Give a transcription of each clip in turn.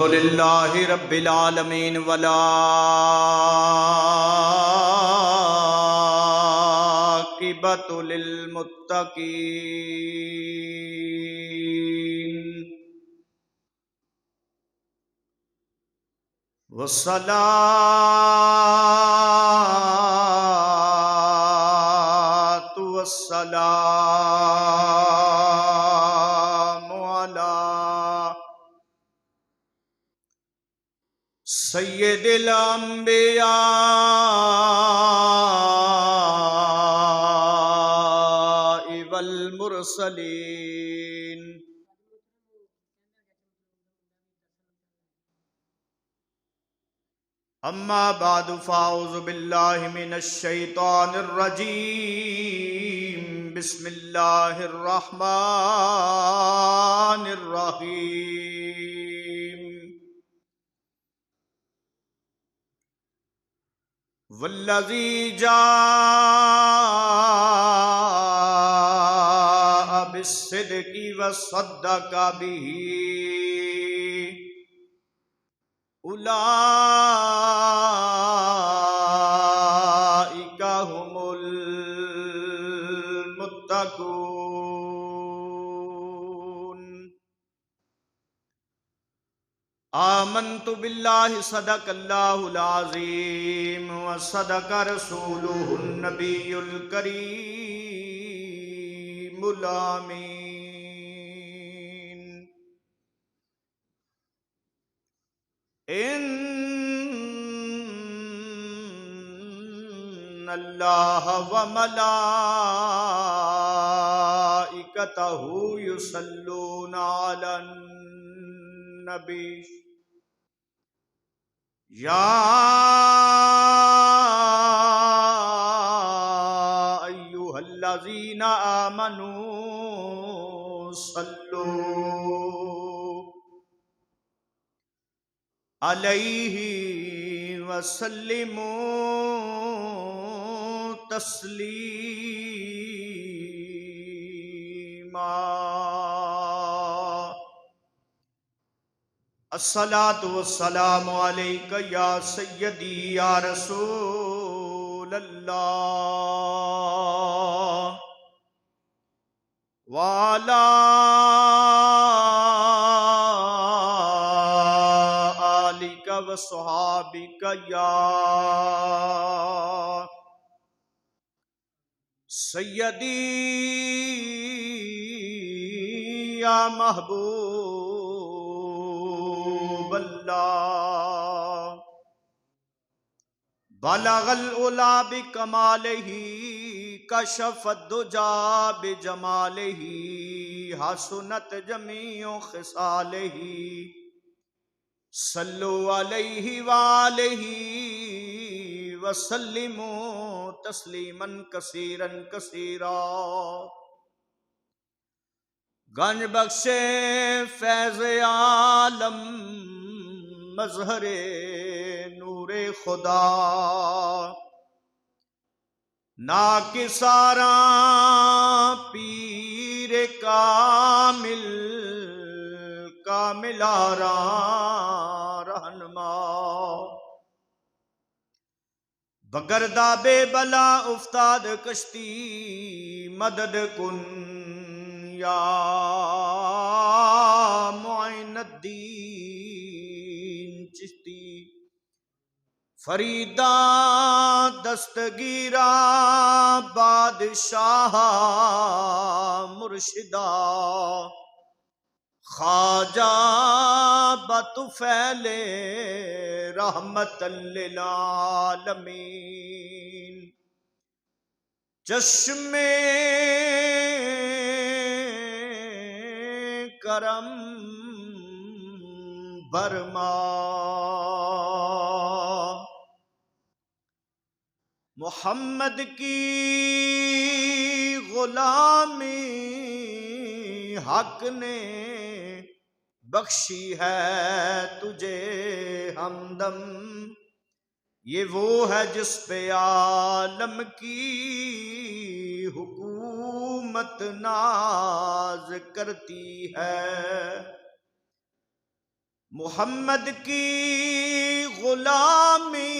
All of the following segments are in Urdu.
للہ رب العالمین والعاقبۃ للمتقین والصلاۃ والسلام علی سید الانبیاء والمرسلین اما بعد فاعوذ باللہ من الشیطان الرجیم بسم اللہ الرحمن الرحیم والذی جاء بالصدق وصدق به اولئک هم المتقون آمنت باللہ صدق اللہ العظیم وصدق رسولہ النبی الکریم الامین ان اللہ وملائکتہ یصلون علی النبی یا ایھا الذین آمنوا صلوا علیہ وسلموا تسلیما الصلاۃ والسلام علیک یا سیدی یا رسول اللہ وعلی آلک وصحابک یا سیدی یا محبوب اللہ بلغ العلا بکمالہ کشف الدجا بجمالہ حسنت جمیع خصالہ صلو علیہ وآلہ وسلموا تسلیما کثیرا کثیرا گنج بخش فیض عالم مظہر نور خدا ناکساراں پیر کامل کامل آراں رہنما بگردہ بے بلا افتاد کشتی مدد کن یا معین الدین چشتی فریدہ دستگیرہ بادشاہ مرشدہ خواجہ بطفیل رحمت للعالمین چشم کرم برما محمد کی غلامی حق نے بخشی ہے تجھے ہمدم یہ وہ ہے جس پہ عالم کی حکومت ناز کرتی ہے محمد کی غلامی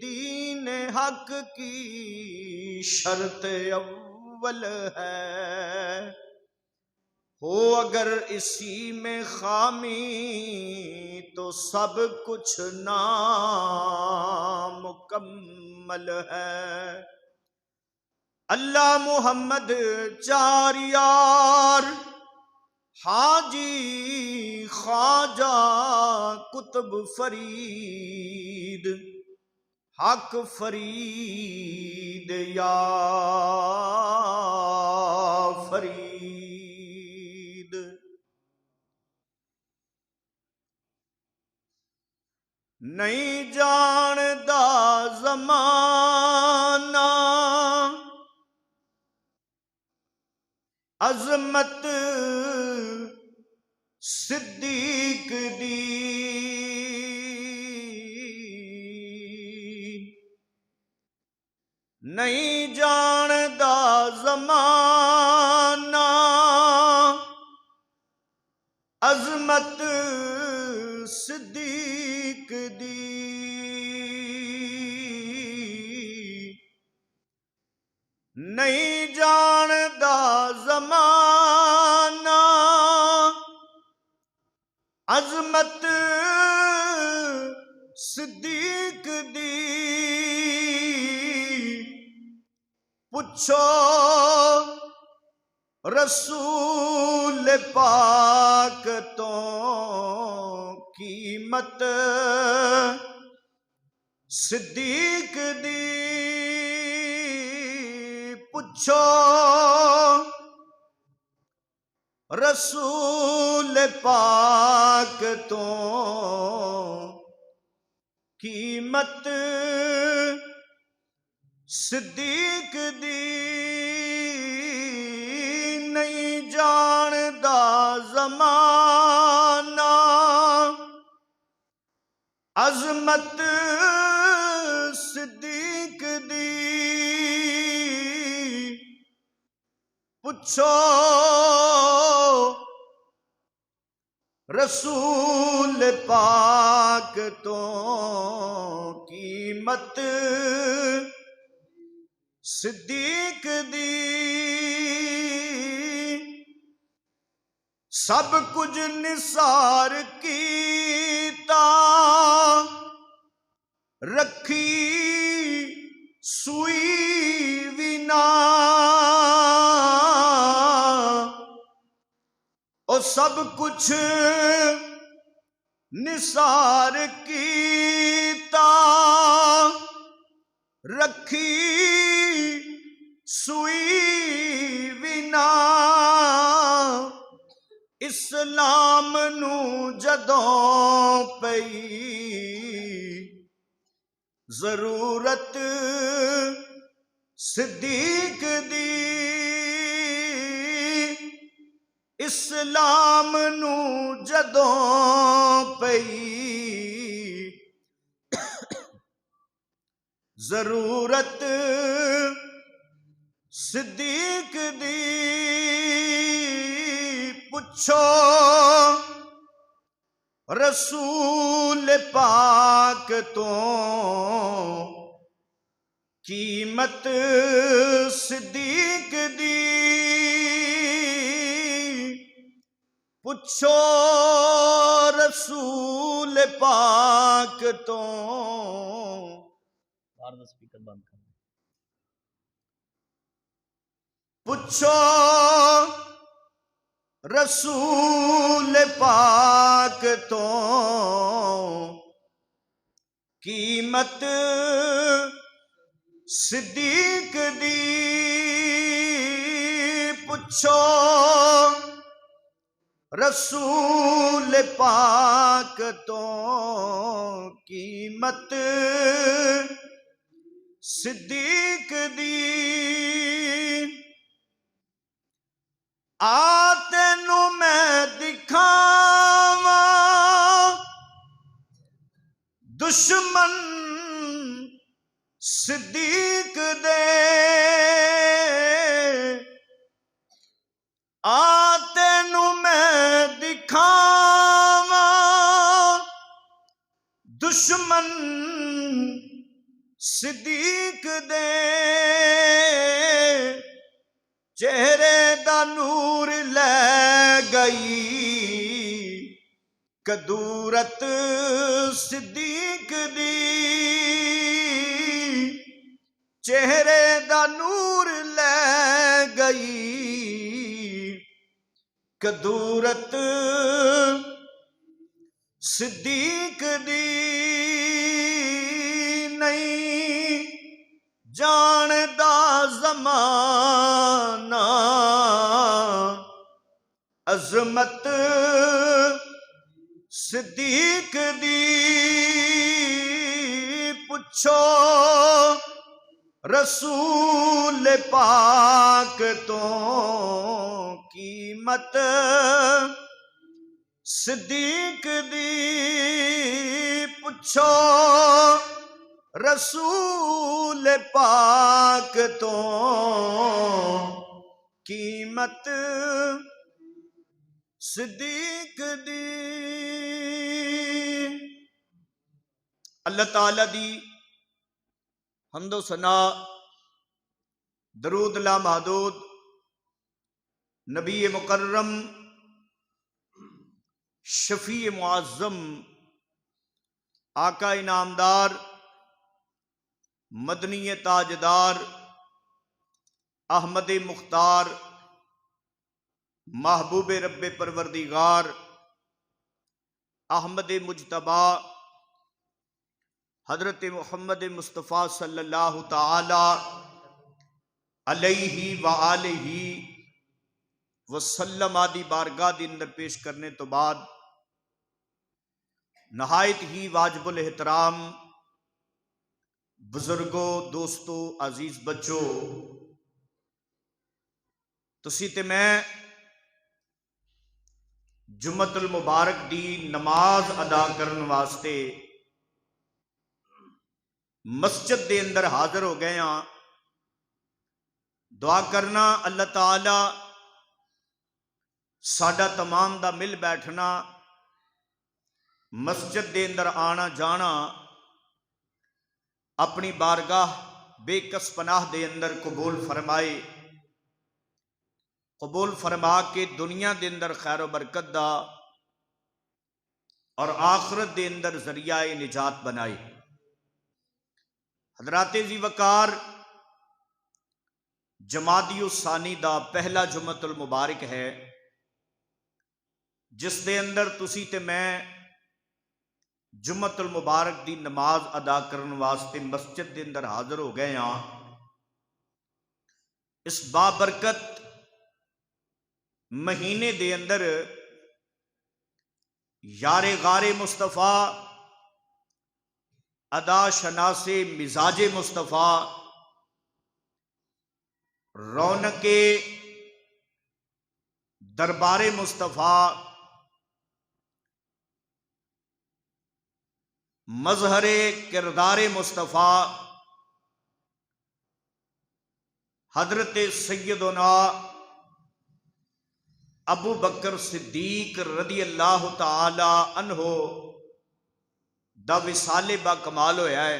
دین حق کی شرط اول ہے، ہو اگر اسی میں خامی تو سب کچھ نامکمل ہے۔ اللہ محمد چار یار، حاجی خواجہ قطب فرید، حق فرید یا فرید۔ نہیں جاندا زمانہ عظمت صدیق دی، نہیں جاندا زمانہ عظمت صدیق دی، نہیں جاندا زمانہ عظمت صدیق دی۔ پوچھو رسول پاک تو قیمت صدیق دی، پوچھو رسول پاک تو قیمت صدیق دی، نہیں جاندا زمانہ عظمت صدیق دی۔ پوچھو رسول پاک تو قیمت صدیق دی، سب کچھ نثار کیتا، رکھی سوئی وی نہ، او سب کچھ نثار کیتا، رکھی سوئی وی نہ، اسلام نو جدوں پئی ضرورت صدیق دی، اسلام نو جدوں پئی ضرورت صدیق دی۔ پوچھو رسول پاک تو قیمت صدیق دی، پوچھو رسول پاک تو سپیکر بند کر، پوچھو رسول پاک تو قیمت صدیق دی، پوچھو رسول پاک تو قیمت صدیق دی۔ آ تینو میں دکھاواں دشمن صدیق دے، آ تینو میں دکھاواں دشمن صدیق دے چہرے دا نور لے گئی کدورت صدیق دی چہرے دا نور لے گئی کدورت صدیق دی نہیں جاندا زمانہ عظمت صدیق دی پوچھو رسول پاک تو قیمت صدیق دی پوچھو رسول پاک تو قیمت صدیق دی۔ اللہ تعالیٰ دی حمد و ثنا درود لا محدود نبی مکرم شفیع معظم آقا انعامدار مدنی تاجدار احمد مختار محبوب رب پروردگار احمد مجتبی حضرت محمد مصطفیٰ صلی اللہ تعالی علیہ وآلہ وسلم آدی بارگاہ دی اندر پیش کرنے تو بعد نہایت ہی واجب الاحترام بزرگوں، دوستوں، عزیز بچوں، تسی تے میں جمعۃ المبارک دی نماز ادا کرن واسطے مسجد دے اندر حاضر ہو گئے ہاں۔ دعا کرنا اللہ تعالی ساڈا تمام دا مل بیٹھنا، مسجد دے اندر آنا جانا اپنی بارگاہ بے کس پناہ دے اندر قبول فرمائے، قبول فرما کے دنیا دے اندر خیر و برکت دا اور آخرت دے اندر ذریعہ نجات بنائے۔ حضرات ذی وقار، جمادی الثانی دا پہلا جمعۃ المبارک ہے، جس دے اندر تسی تے میں جمعۃ المبارک دی نماز ادا کرن واسطے مسجد دے اندر حاضر ہو گئے ہاں۔ اس بابرکت مہینے دے اندر یار غار مصطفیٰ، ادا شناس مزاج مصطفیٰ، رونق دربار مصطفیٰ، مظہر کردار مصطفیٰ حضرت سیدنا ابو بکر صدیق رضی اللہ تعالی عنہ دا وصال با کمال ہویا ہے،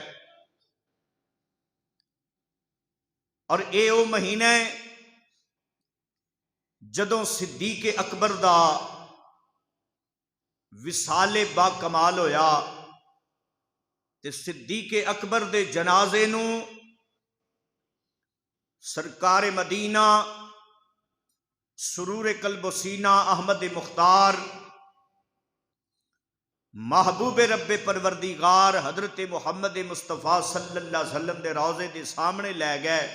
اور اے او مہینہ جدوں صدیق اکبر دا وصال با کمال ہویا تے صدیق اکبر دے جنازے نو سرکار مدینہ سرور قلب و سینہ احمد مختار محبوب رب پروردگار حضرت محمد مصطفیٰ صلی اللہ علیہ وسلم دے روضے دے سامنے لے گئے۔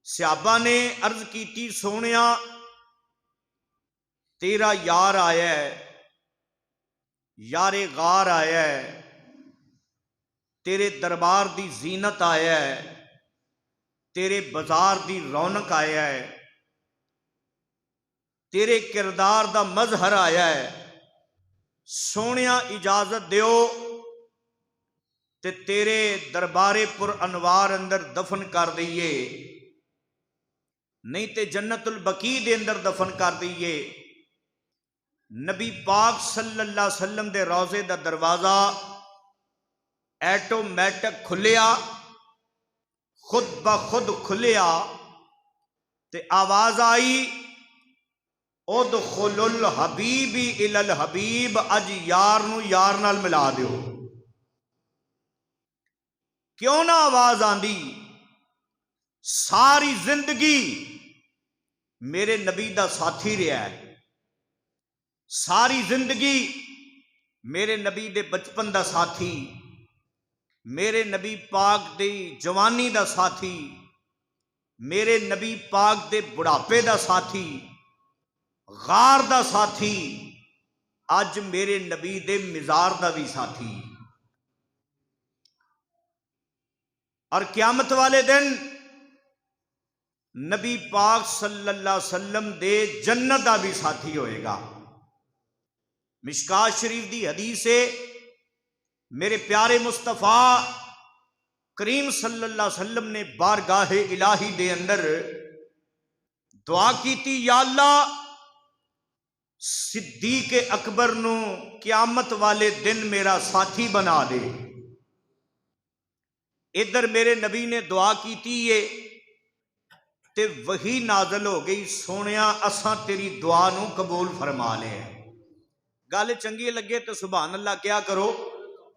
صحابہ نے عرض کیتی، سونیا تیرا یار آیا ہے، یار غار آیا ہے، تیرے دربار دی زینت آیا ہے، تیرے بازار دی رونق آیا ہے، تیرے کردار دا مظہر آیا ہے، سونیا اجازت دیو تے تیرے دربار پر انوار اندر دفن کر دئیے، نہیں تے جنت البقیع دے اندر دفن کر دئیے۔ نبی پاک صلی اللہ علیہ وسلم دے روزے دا دروازہ ایٹومیٹک کھلیا، خود بخود کھلیا تے آواز آئی ادخل الحبیب الی الحبیب، اج یار نو یار نال ملا دیو۔ کیوں نہ آواز آندی؟ ساری زندگی میرے نبی دا ساتھی رہا ہے، ساری زندگی میرے نبی دے بچپن دا ساتھی، میرے نبی پاک دی جوانی دا ساتھی، میرے نبی پاک دے بڑھاپے دا ساتھی، غار دا ساتھی، اج میرے نبی دے مزار دا بھی ساتھی۔ اور قیامت والے دن نبی پاک صلی اللہ علیہ وسلم دے جنت دا بھی ساتھی ہوئے گا۔ مشکات شریف دی حدیث ہے، میرے پیارے مصطفیٰ کریم صلی اللہ علیہ وسلم نے بارگاہ الہی دے اندر دعا کی تھی، یا اللہ صدیق اکبر نو قیامت والے دن میرا ساتھی بنا دے۔ ادھر میرے نبی نے دعا کی تھی تے وہی نازل ہو گئی، سونیا اساں تیری دعا نو قبول فرما لے۔ گل چنگی لگے تو سبحان اللہ کیا کرو،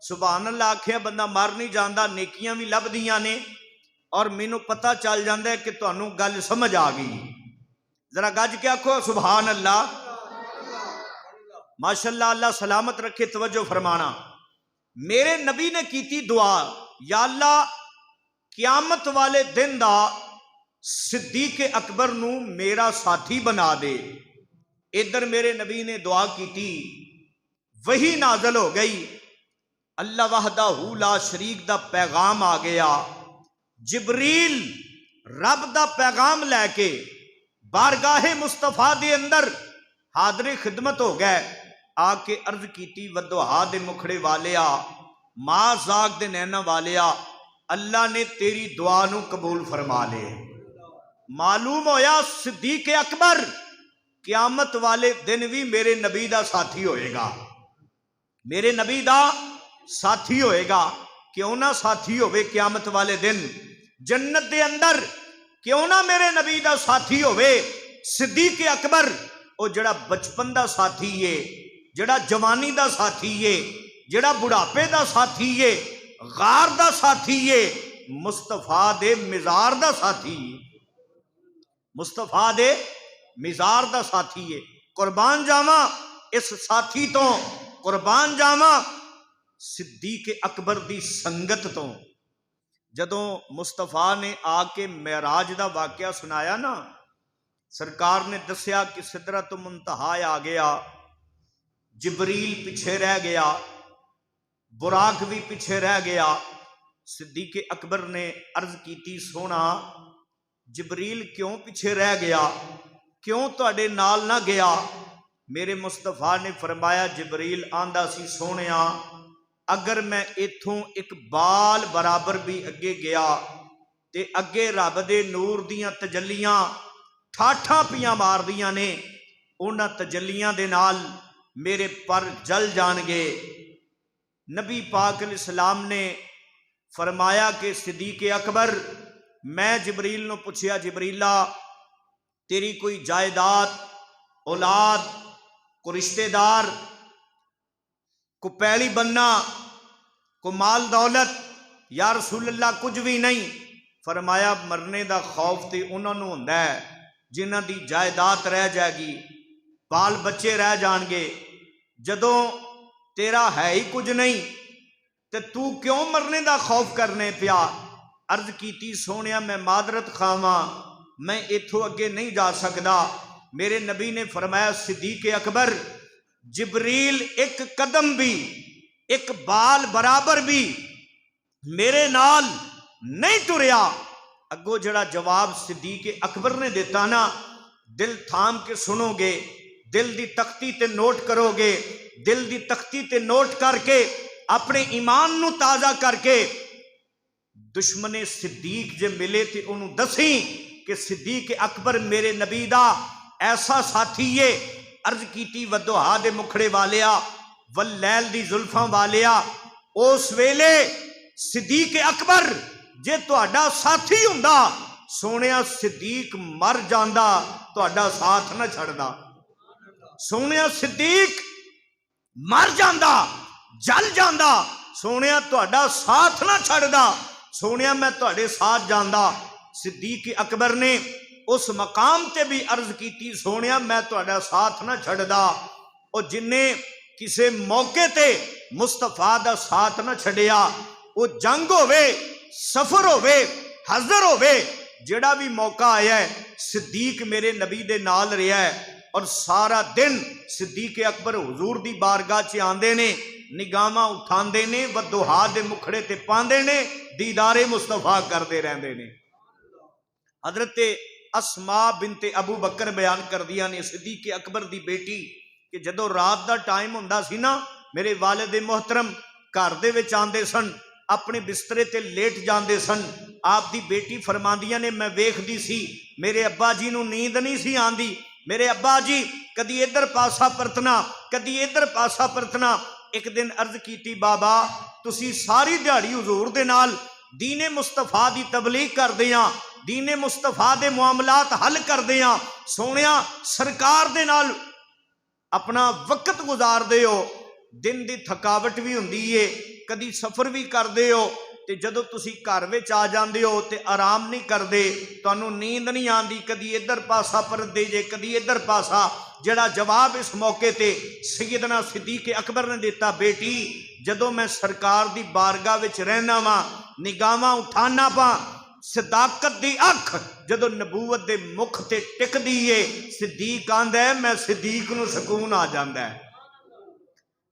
سبحان اللہ آکھیا بندہ مر نہیں جاندا، نیکیاں بھی لبدیاں نے، اور مینوں پتہ چل جاندا ہے کہ تانوں گل سمجھ آ گئی۔ ذرا گج کے آکھو سبحان اللہ، ماشاءاللہ، اللہ سلامت رکھے، توجہ فرمانا۔ میرے نبی نے کیتی دعا، یا اللہ قیامت والے دن دا صدیق اکبر نو میرا ساتھی بنا دے۔ ادھر میرے نبی نے دعا کیتی، وہی نازل ہو گئی، اللہ وحدہ لا شریک دا پیغام آ گیا۔ جبریل رب دا پیغام لے کے بارگاہ مصطفیٰ دے اندر حاضر خدمت ہو گئے، آ کے عرض کیتی ودوہا دے مکھڑے والیا، ماں زاگ دے نینا والیا، اللہ نے تیری دعا نو قبول فرما لے۔ معلوم ہویا صدیق اکبر قیامت والے دن بھی میرے نبی دا ساتھی ہوئے گا، میرے نبی دا ساتھی ہوئے گا۔ کیوں نہ ساتھی ہوئے قیامت والے دن جنت دے اندر، کیوں نہ میرے نبی دا ساتھی ہوئے صدیق اکبر، او جڑا بچپن دا ساتھی ہے، جڑا جوانی دا ساتھی ہے، جڑا بڑھاپے دا ساتھی ہے، غار دا ساتھی ہے، مصطفیٰ دے مزار دا ساتھی ہے، مصطفیٰ دے مزار دا ساتھی ہے۔ قربان جاواں اس ساتھی تو، قربان جاواں صدیق اکبر دی سنگت تو۔ جدوں مصطفیٰ نے آ کے معراج دا واقعہ سنایا نا، سرکار نے دسیا کہ سدرۃ منتہا آ گیا، جبریل پیچھے رہ گیا، براق بھی پیچھے رہ گیا۔ صدیق اکبر نے عرض کیتی، سونا جبریل کیوں پیچھے رہ گیا، کیوں تواڈے نال نہ گیا؟ میرے مصطفیٰ نے فرمایا، جبریل آندا سی سونیا اگر میں ایتھوں ایک بال برابر بھی اگے گیا تے اگے رب دے نور دیاں تجلیاں ٹھاٹھاں پیاں مار دیاں نے، انہاں تجلیاں دے نال میرے پر جل جان گے۔ نبی پاک علیہ السلام نے فرمایا کہ صدیق اکبر، میں جبریل نو پوچھیا، جبریلا تیری کوئی جائیداد، اولاد، کوئی رشتہ دار، کو پیلی بننا، کو مال دولت؟ یا رسول اللہ کچھ بھی نہیں۔ فرمایا مرنے دا خوف تے انہوں نے ہوندا ہے جنہ دی جائیداد رہ جائے گی، بال بچے رہ جان گے، جدوں تیرا ہے ہی کچھ نہیں تے تو کیوں مرنے دا خوف کرنے پیا؟ عرض کیتی، سونیا میں معذرت خواہاں، میں ایتھوں اگے نہیں جا سکدا۔ میرے نبی نے فرمایا، صدیق اکبر جبریل ایک قدم بھی، ایک بال برابر بھی میرے نال نہیں ٹریا۔ اگو جڑا جواب صدیق اکبر نے دیتا نا، دل تھام کے سنو گے، دل دی تختی تے نوٹ کرو گے، دل دی تختی تے نوٹ کر کے اپنے ایمان نو تازہ کر کے، دشمن صدیق جے ملے تے انہوں دسیں کہ صدیق اکبر میرے نبی دا ایسا ساتھی ہے، عرض کیتی ودوہا دے مکھڑے والیا واللیل دی زلفاں والیا اس ویلے صدیق اکبر جے تہاڈا ساتھی ہوندا سونیا صدیق مر جاندا تہاڈا ساتھ نہ چھڑدا سونیا صدیق مر جاندا جل جاندا سونیا تہاڈا ساتھ نہ چھڑدا سونیا میں تہاڈے ساتھ جاندا صدیق اکبر نے اس مقام تے بھی عرض کیتی سونیا میں تہاڈا ساتھ نہ چھڑدا او جن نے کسے موقع تے مصطفیٰ دا ساتھ نہ چھڑیا وہ جنگ ہوئے سفر ہوئے حضر ہوئے جڑا بھی موقع آیا ہے صدیق میرے نبی دے نال رہا ہے اور سارا دن صدیق اکبر حضور دی بارگاہ چ آندے نے نگاہاں اٹھاندے نے ودوہا دے مکھڑے تے پاندے نے دیدار مصطفیٰ کردے رہندے نے حضرت اسماء بنت ابو بکر بیان کردیاں نے صدیق اکبر دی بیٹی کہ جدو رات دا ٹائم ہوندا سی نا میرے والد محترم گھر دے وچ آندے سن اپنے بسترے تے لیٹ جاندے سن آپ دی بیٹی فرماندیاں نے میں ویکھدی سی میرے ابا جی نو نیند نہیں سی آندی میرے ابا جی کدی ادھر پاسا پرتنا کدی ادھر پاسا پرتنا ایک دن عرض کیتی بابا تسی ساری دیہڑی حضور دے نال دین مصطفیٰ دی تبلیغ کردیاں دین مصطفیٰ دے معاملات حل کردیاں سونیا سرکار دے نال اپنا وقت گزار دے ہو دن دی تھکاوٹ بھی ہوندی ہے کدی سفر بھی کر دے ہو تے جدو تسی گھر وچ آ جاندے ہو تے آرام نہیں کردے تانوں نیند نہیں آندی کدی ادھر پاسا پرت دے جے کدی ادھر پاسا جڑا جواب اس موقع تے سیدنا صدیق اکبر نے دیتا بیٹی جدو میں سرکار دی بارگاہ وچ رہنا وا نگاہاں اٹھانا پا صداقت دی اکھ جدو نبوت دے مکھ تے ٹک دیئے صدیق آندا ہے میں صدیق نو سکون آ جاندا ہے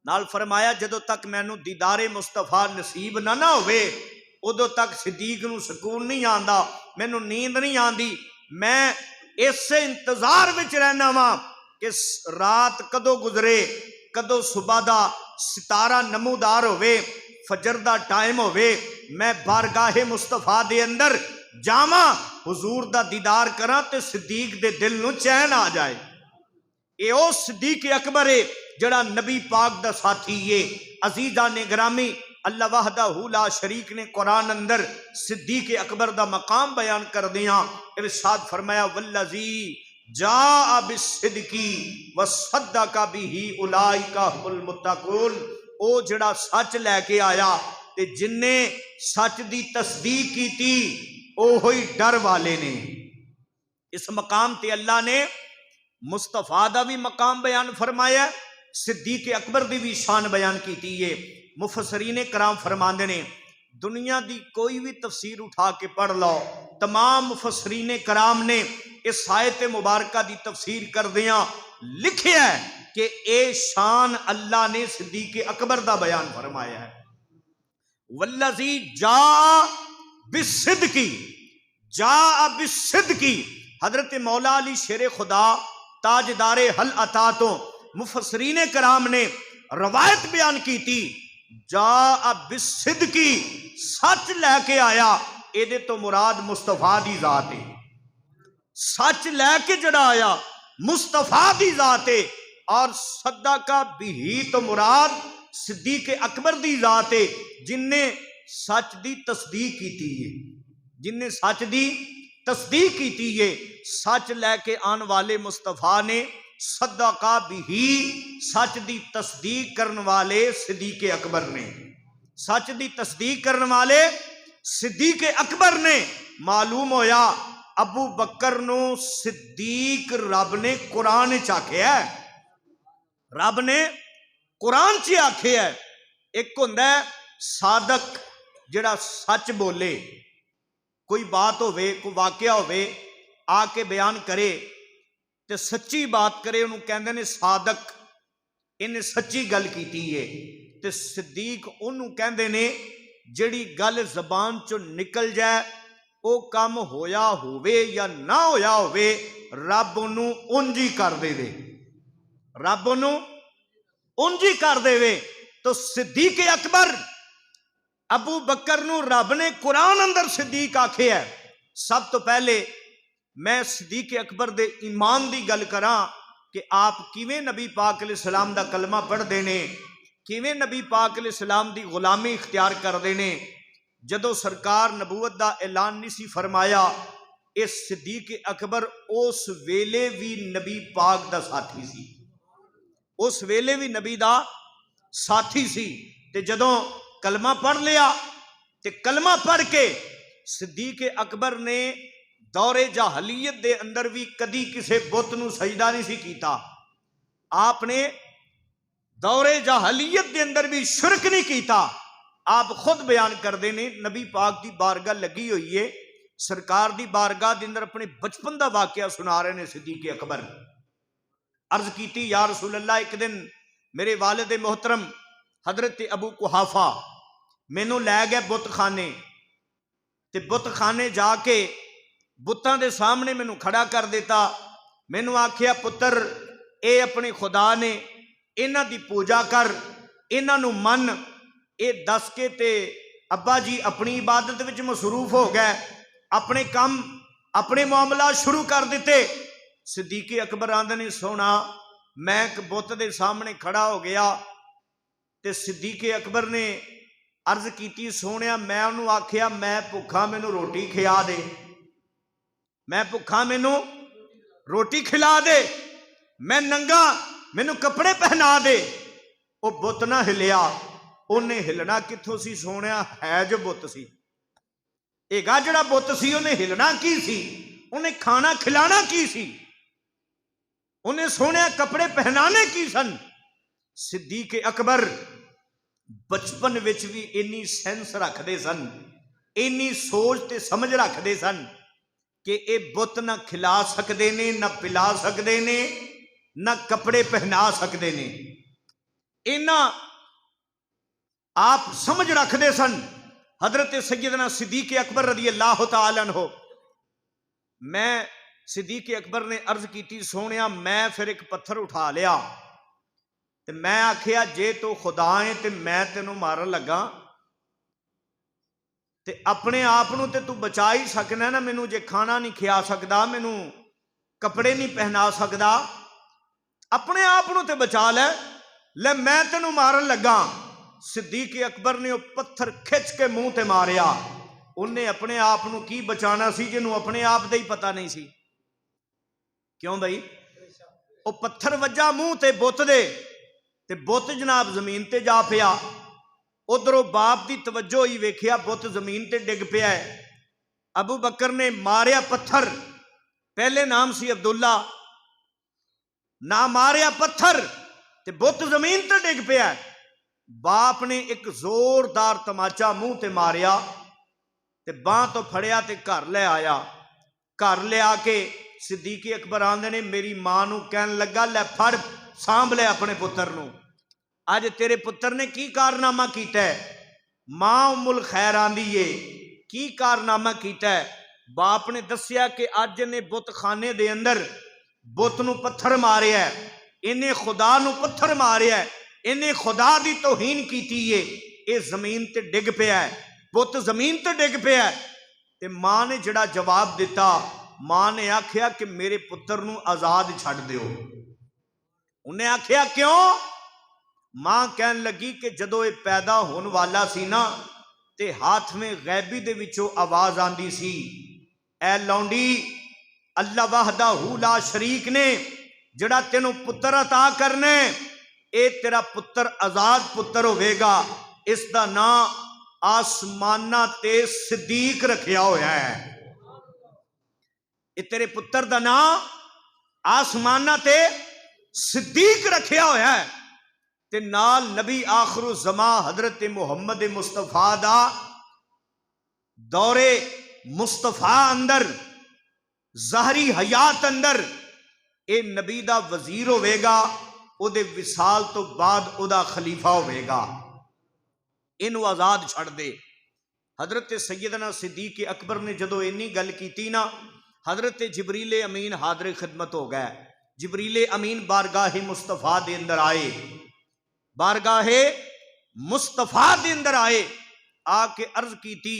نال فرمایا جدو تک مینو دیدار مصطفیٰ نصیب نہ ہوئے ادو تک صدیق نو سکون نہیں آندا مینو نیند نہیں آندی میں اس انتظار وچ رہنا وا کہ رات کدو گزرے کدو صبح دا ستارہ نمودار ہوئے فجر دا ٹائم ہوئے میں بارگاہ مصطفیٰ دے اندر جاواں حضور دا دیدار کراں تے صدیق دے دل نو چین آ جائے اے او صدیق اکبر ہے جڑا نبی پاک دا ساتھی ہے عزیزہ نے گرامی اللہ وحدہ لا شریک نے قرآن اندر صدیق اکبر دا مقام بیان کر دیاں ارشاد فرمایا والذی جاء بالصدقی وصدق بہ اولئک هم المتقون او جڑا سچ لے کے آیا تے جن نے سچ دی تصدیق کی تھی او ہوئی ڈر والے نے اس مقام تے اللہ نے مصطفیٰ دا بھی مقام بیان فرمایا صدیق اکبر دی بھی شان بیان کیتی ہے مفسرین کرام فرماندے نے دنیا دی کوئی بھی تفسیر اٹھا کے پڑھ لو تمام مفسرین کرام نے اس آیت مبارکہ دی تفسیر کر دیاں لکھیا ہے کہ اے شان اللہ نے صدیق اکبر دا بیان فرمایا ہے والذی جاء بالصدقی جاء بالصدقی حضرت مولا علی شیر خدا تاجدار حل عطاتوں مفسرین کرام نے روایت بیان کی تھی جاء بالصدقی سچ لے کے آیا اے دے تو مراد مصطفیٰ دی ذات ہے سچ لے کے جڑا آیا مصطفیٰ دی ذات ہے اور صدقہ بھی تو مراد صدیق اکبر دی ذات ہے جن نے سچ دی تصدیق کی تھی جن نے سچ دی تصدیق کی تھی یہ سچ لے کے آن والے مصطفیٰ نے صدقہ بھی سچ دی تصدیق کرن والے صدیق اکبر نے سچ دی تصدیق کرن والے صدیق اکبر نے معلوم ہویا ابو بکر نو صدیق رب نے قرآن چاکھیا ہے رب نے قرآن چ آکھیا ہے ایک ہوندا ہے صادق جڑا سچ بولے کوئی بات ہوئے کوئی واقعہ ہوئے آ کے بیان کرے تے سچی بات کرے انہوں کہندے نے صادق انہیں سچی گل کیتی ہے تے صدیق انہوں کہندے نے جڑی گل زبان چو نکل جائے او کام ہویا ہوئے یا نہ ہویا ہوئے رب انہوں انجی کر دے دے رب انہوں انجی کر دے وے تو صدیق اکبر ابو بکر نو رب نے قرآن اندر صدیق آکھے ہے سب تو پہلے میں صدیق اکبر دے ایمان دی گل کراں کہ آپ کیویں نبی پاک علیہ السلام دا کلمہ پڑھ دینے، کیویں نبی پاک علیہ السلام دی غلامی اختیار کر دینے۔ جدو سرکار نبوت دا اعلان نہیں سی فرمایا، اس صدیق اکبر اس ویلے بھی نبی پاک دا ساتھی سی، اس ویلے بھی نبی دا ساتھی سی۔ تے جدو کلمہ پڑھ لیا تے کلمہ پڑھ کے صدیق اکبر نے دور جاہلیت دے اندر بھی کدی کسے بت نو سجدہ نہیں سی کیتا۔ آپ نے دور جاہلیت دے اندر بھی شرک نہیں کیتا۔ آپ خود بیان کر دینے، نبی پاک دی بارگاہ لگی ہوئی ہے، سرکار دی بارگاہ دے اندر اپنے بچپن دا واقعہ سنا رہے نے صدیق اکبر۔ عرض کیتی یا رسول اللہ، ایک دن میرے والد محترم حضرت ابو قحافہ مینوں لے گئے بت خانے، تے بت خانے جا کے بتاں دے سامنے مینوں کھڑا کر دیتا، مینوں آکھیا پتر اے اپنے خدا نے، انہاں دی پوجا کر، انہاں نو من۔ اے دس کے تے ابا جی اپنی عبادت وچ مصروف ہو گئے، اپنے کام اپنے معاملات شروع کر دیتے۔ صدیق اکبر آندے نے سونا میں ایک بت دے سامنے کھڑا ہو گیا، تے صدیق اکبر نے عرض کیتی سونیا میں انہوں آکھیا میں بھکھا مینوں روٹی کھلا دے، میں بھکھا مینوں روٹی کھلا دے، میں ننگا مینوں کپڑے پہنا دے۔ وہ بت نہ ہلیا۔ انہیں ہلنا کتھوں سی سونیا، ہے جو بت سی، اے گا جڑا بت سی انہیں ہلنا کی سی، انہیں کھانا کھلانا کی سی، انہیں سونیا کپڑے پہنانے کی سن۔ صدیق اکبر بچپن وچ بھی اینی سینس رکھ دے سن، اینی سوچ تے سمجھ رکھ دے سن کہ اے بت نہ کھلا سکدے نے، نہ پلا سکدے نے، نہ کپڑے پہنا سکدے نے۔ اینا آپ سمجھ رکھ دے سن۔ حضرت سیدنا صدیق اکبر رضی اللہ تعالیٰ عنہ، میں صدیق اکبر نے عرض کیتی سونیا میں پھر ایک پتھر اٹھا لیا تے میں آکھیا جے تو خدا ہے تے میں تینوں مارن لگا تے اپنے آپ نو تے تو بچا ہی سکنا نا، مینوں جے کھانا نہیں کھیا سکدا، مینوں کپڑے نہیں پہنا سکدا، اپنے آپ نو تے بچا لے میں تینوں مارن لگا۔ صدیق اکبر نے وہ پتھر کھچ کے منہ تے ماریا۔ انہیں اپنے آپ نو کی بچانا سی جنہوں اپنے آپ دے ہی پتہ نہیں سی۔ کیوں بھائی؟ وہ پتھر وجہ منہ تے بت دے تے بت جناب زمین تے جا پیا۔ ادھروں باپ دی توجہ ہی ویکھیا بت زمین تے ڈگ پیا ہے۔ ابو بکر نے ماریا پتھر، پہلے نام سی عبداللہ، نہ ماریا پتھر تے بت زمین تے ڈگ پیا ہے۔ باپ نے ایک زوردار تماچا منہ تے ماریا تے باں تو پھڑیا تے گھر لے آیا۔ گھر لے آ کے صدیق اکبر آندے نے میری ماں نو کہن لگا لے پھڑ سانبھ لے اپنے پتر نو، اج تیرے پتر نے کی کارنامہ کیتا ہے؟ ماں ام الخیر آندی ہے کی کارنامہ کیتا ہے؟ باپ نے دسیا کہ اج نے بت خانے دے اندر بت نو پتھر ماریا ہے، انہیں خدا نو پتھر ماریا ہے، انہیں خدا دی توہین کیتی ہے، اے زمین تے ڈگ پیا ہے، بت زمین تے ڈگ پیا ہے۔ تے ماں نے جڑا جواب دیتا، ماں نے آکھیا کہ میرے پتر نو آزاد چھڑ دیو۔ انہیں آکھیا کیوں؟ ماں کہن لگی کہ جدو اے پیدا ہون والا سی نا تے ہاتھ میں غیبی دے وچوں آواز آندی سی، اے لونڈی اللہ وحدہ لا شریک نے جڑا تینوں پتر عطا کرنے، اے تیرا پتر آزاد پتر ہوئے گا، اس دا نام آسمانہ تے صدیق رکھیا ہویا ہے۔ اے تیرے پتر دا نام آسمانہ تے صدیق رکھیا ہویا ہے۔ تے نال نبی آخر الزمان حضرت محمد مصطفیٰ دا دور مصطفیٰ اندر ظاہری حیات اندر اے نبی دا وزیر ہوئے گا، او دے وصال تو بعد او دا خلیفہ ہوئے گا، انو آزاد چھڑ دے۔ حضرت سیدنا صدیق اکبر نے جدو اینی گل کیتی نا، حضرت جبریل امین حاضر خدمت ہو گئے۔ جبریل امین بارگاہ مصطفیٰ دے اندر آئے، بارگاہ مصطفیٰ دے اندر آئے، آ کے عرض کیتی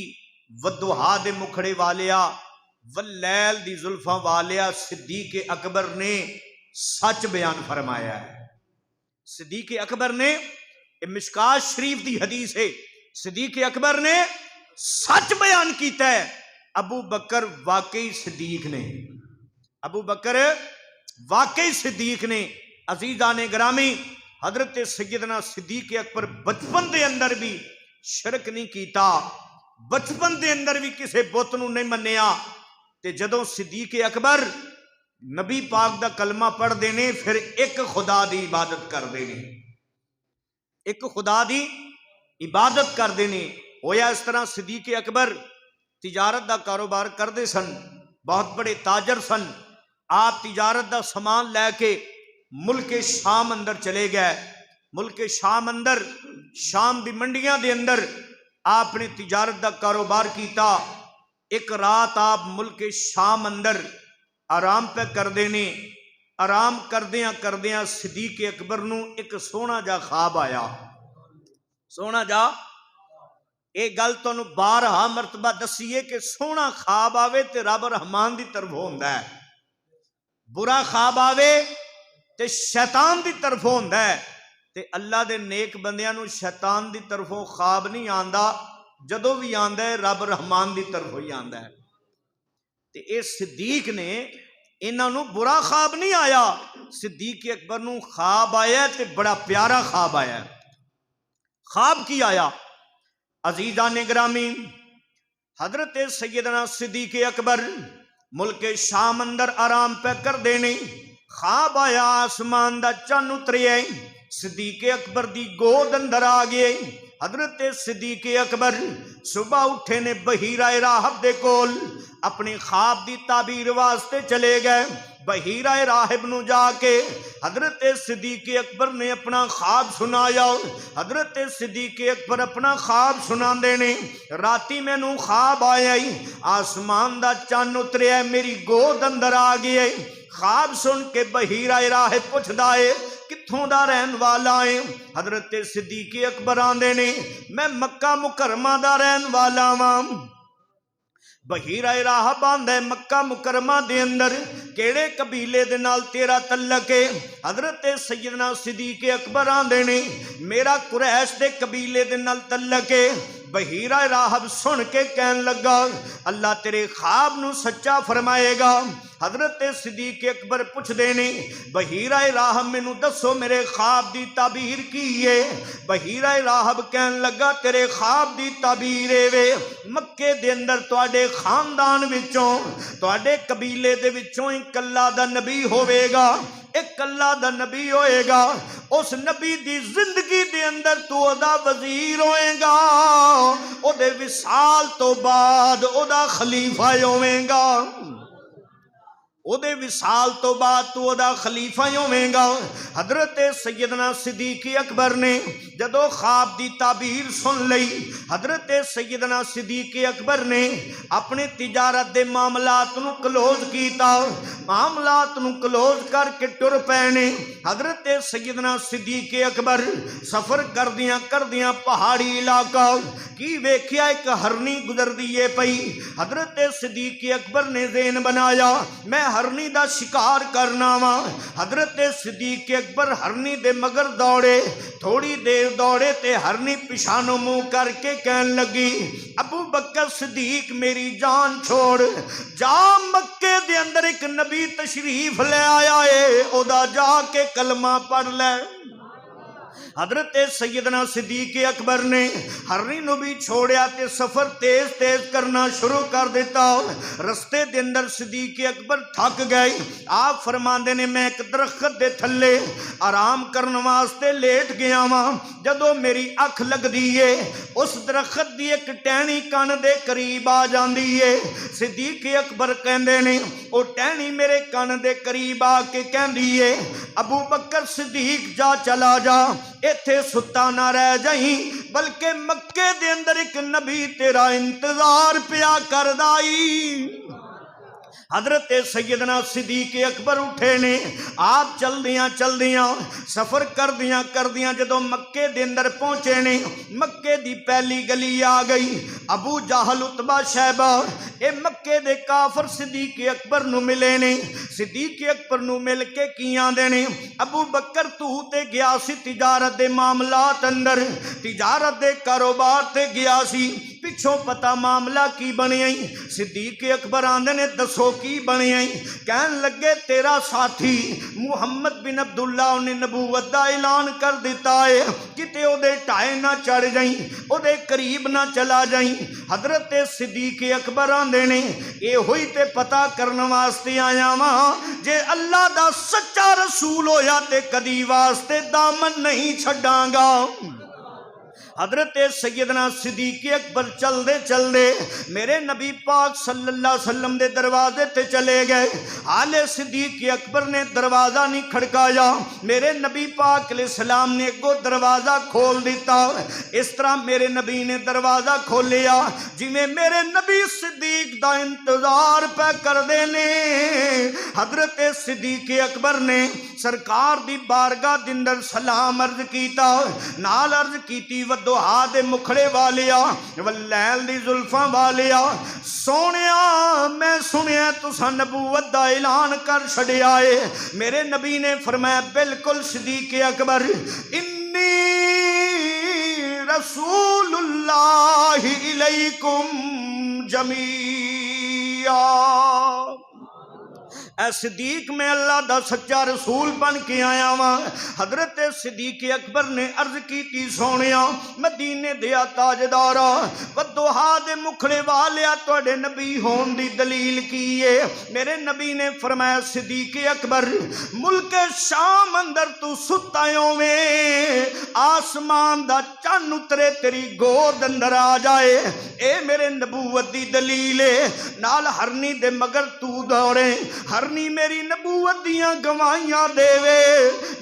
ودوہا دے مکھڑے والیا واللیل دی زلفاں والیا صدیق اکبر نے سچ بیان فرمایا ہے۔ صدیق اکبر نے، مشکات شریف دی حدیث ہے، صدیق اکبر نے سچ بیان کیتا ہے۔ ابو بکر واقعی صدیق نے، ابو بکر واقعی صدیق نے۔ عزیزان گرامی، حضرت سیدنا صدیق اکبر بچپن دے اندر بھی شرک نہیں کیتا، بچپن دے اندر بھی کسے بت نو نہیں منیا، تے جدوں صدیق اکبر نبی پاک دا کلمہ پڑھ دینے پھر ایک خدا دی عبادت کر دینے، ایک خدا دی عبادت کر دینے۔ ہویا اس طرح صدیق اکبر تجارت دا کاروبار کردے سن، بہت بڑے تاجر سن۔ آپ تجارت دا سامان لے کے ملک شام اندر چلے گئے۔ ملک شام اندر، شام دی منڈیاں دے اندر آپ نے تجارت دا کاروبار کیتا۔ ایک رات آپ ملک شام اندر آرام پہ کر دینے، آرام کردیاں کردیاں صدیق اکبر نو ایک سونا جا خواب آیا۔ سونا جا، ایک گل تو بارہا مرتبہ دسیے کہ سونا خواب آوے تے رب رحمان دی طرف ہوندا ہے، برا خواب آوے تے شیطان دی طرف ہوندا ہے۔ تے اللہ دے نیک بندیاں نو شیطان دی طرفوں خواب نہیں آندا، جدوں بھی آندا ہے رب رحمان دی طرفوں ہی آندا ہے۔ تے اے صدیق نے، انہاں نو برا خواب نہیں آیا، صدیق اکبر نو خواب آیا تے بڑا پیارا خواب آیا۔ خواب کی آیا؟ عزیزان گرامی، حضرت سیدنا صدیق اکبر ملک شام اندر آرام پہ کر دینے، خواب آیا آسمان دا چن اترے، صدیق اکبر دی گود اندر آ گئے۔ حضرت صدیق اکبر صبح اٹھے نے بحیرہ راہب دے کول اپنی خواب دی تعبیر واسطے چلے گئے۔ بحیرہ راہب نو جا کے حضرت صدیق اکبر نے اپنا خواب سنایا۔ حضرت صدیق اکبر اپنا خواب سنا دینے، راتی میں نو خواب آیا، آسمان دا چن اتریا، میری گود اندر آ گیا۔ خواب سن کے بحیرہ راہب پوچھدا ہے کتھوں دا رہن والا ہے؟ حضرت صدیق اکبر آندے نے میں مکہ مکرمہ دا رہن والا ہاں۔ بحیرہ راہب آندا ہے مکہ مکرمہ دے اندر کیڑے قبیلے دے نال تیرا تعلق ہے؟ حضرت سیدنا صدیق اکبر آندے نے میرا قریش دے قبیلے دے نال تعلق ہے۔ بحیرہ راہب سن کے کہن لگا اللہ تیرے خواب نو سچا فرمائے گا۔ حضرت صدیق اکبر پوچھ دینے بحیرہ راہب مینوں دسو میرے خواب دی تعبیر کی ہے؟ بحیرہ راہب کہن لگا تیرے خواب دی تعبیر ہے مکے دے اندر تواڈے خاندان وچوں، تواڈے قبیلے دے وچوں ایک اللہ دا نبی ہوئے گا، ایک اللہ دا نبی ہوئے گا، اس نبی دی زندگی دے اندر تو دا وزیر ہوئے گا، او دے وصال تو بعد او دا خلیفہ ہوئے گا، او دے وصال تو بعد تو دا خلیفہ ہوئے گا۔ حضرت سیدنا صدیق اکبر نے جدو خواب دی تعبیر سن لئی، حضرت سیدنا صدیق اکبر نے اپنے تجارت دے معاملات نو کلوز کیتا، معاملات نو کلوز کر کے ٹر پینے۔ حضرت سیدنا صدیق اکبر سفر کردیاں پہاڑی علاقہ کی ویکھیا ایک ہرنی گزر دیے پئی۔ حضرت صدیق اکبر نے ذہن بنایا میں ہرنی دا شکار کرنا وا۔ حضرت صدیق اکبر ہرنی دے مگر دوڑے، تھوڑی دیر دوڑے تے ہرنی پیشانو منہ کر کے کہن لگی ابو بکر صدیق میری جان چھوڑ جا، مکے دے اندر ایک نبی تشریف لے آیا ہے، او دا جا کے کلمہ پڑھ لے۔ حضرت سیدنا صدیق اکبر نے ہرنی نو بھی چھوڑیا تے سفر تیز تیز کرنا شروع کر دیتا۔ رستے دے اندر صدیق اکبر تھک گئے، آپ فرماندے نے میں ایک درخت دے تھلے آرام کرن واسطے لیٹ گیا ہاں، جدو میری اکھ لگ دیئے اس درخت دی ایک ٹہنی کان دے قریب آ جاندی ہے۔ صدیق اکبر کہندے نے او ٹہنی میرے کان دے قریب آ کے کہندی ہے ابو بکر صدیق جا چلا جا، ایتھے ستا نہ رہ جائیں، بلکہ مکے دے اندر ایک نبی تیرا انتظار پیا کردائی۔ حضرت سیدنا صدیق اکبر اٹھے نے. آپ چلدیاں سفر کردیاں جدو مکے دے اندر پہنچے نے, مکے دی پہلی گلی آ گئی. ابو جہل عتبہ شیبہ اے مکے دے کافر صدیق اکبر نو ملے نے. صدیق اکبر نو مل کے کی آندے نے, ابو بکر تو تے گیا سی تجارت دے معاملات اندر, تجارت دے کاروبار تے گیا سی, پچھوں پتا معاملہ کی بنی آئی. صدیق اکبر آندے نے دسو کی بنی آئی. کہن لگے تیرا ساتھی محمد بن عبداللہ نے نبوت دا اعلان کر دیتا ہے, کتے او دے ٹائے نہ چڑھ جائیں, او دے قریب نہ چلا جائیں. حضرت صدیق اکبر آندے نے اے ہوئی تے پتا کرن واسطے آیا وہاں, جے اللہ دا سچا رسول ہویا تے کدی واسطے دامن نہیں چھڈاں گا. حضرت سیدنا صدیق اکبر چل دے میرے نبی پاک صلی اللہ علیہ وسلم دے دروازے تے چلے گئے. حالے صدیق اکبر نے دروازہ نہیں کھڑکایا, میرے نبی پاک علیہ السلام نے کو دروازہ کھول دیتا. اس طرح میرے نبی نے دروازہ کھولیا جی میں میرے نبی صدیق دا انتظار پہ کر دینے. حضرت صدیق اکبر نے سرکار دی بارگاہ دے اندر سلام عرض کیتا, نال عرض کیتی ودوہا دے مکھڑے والیا واللیل دی زلفاں والیا, سونیا میں سنیا تساں نبوت دا اعلان کر چھڑیا ہے. میرے نبی نے فرمایا بالکل صدیق اکبر, انی رسول اللہ الیکم جمیعا. اے صدیق میں اللہ دا سچا رسول بن کے آیا ہاں. حضرت صدیق اکبر نے عرض کی سونیا مدینے دیا تاجدارا ودوہا دے مکھڑے والیا تواڈے نبی ہون دی دلیل کی ہے. میرے نبی نے فرمایا صدیق اکبر ملک شام اندر تو ستایوں میں آسمان دا چن اترے تیری گود اندر آ جائے, اے میرے نبوت دی دلیل ہے. نال ہرنی دے مگر تو دوڑے, ہرنی میری نبوت دیاں گواہیاں دے وے,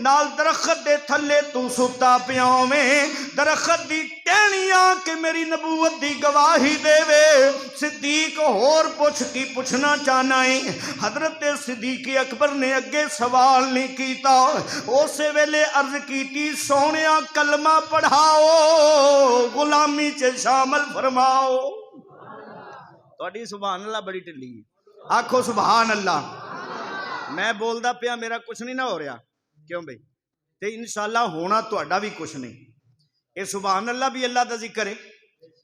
نال درخت دے تھلے تو ستا پیاں میں درخت دی ٹہنیاں کہ میری نبوت دی گواہی دے وے. صدیق اور پوچھنا چاہنا ہے. حضرت صدیق اکبر نے اگے سوال نہیں کیتا, اسے ویلے عرض کیتی سونیا کلمہ پڑھاؤ غلامی چ شامل فرماؤ. تواڈی سبحان اللہ بڑی ٹلی, آکھو سبحان اللہ. میں بولدا پیا میرا کچھ نہیں نہ ہو رہا, کیوں بھئی؟ تے انشاءاللہ ہونا تہاڈا بھی کچھ نہیں. اے سبحان اللہ بھی اللہ دا ذکر ہے,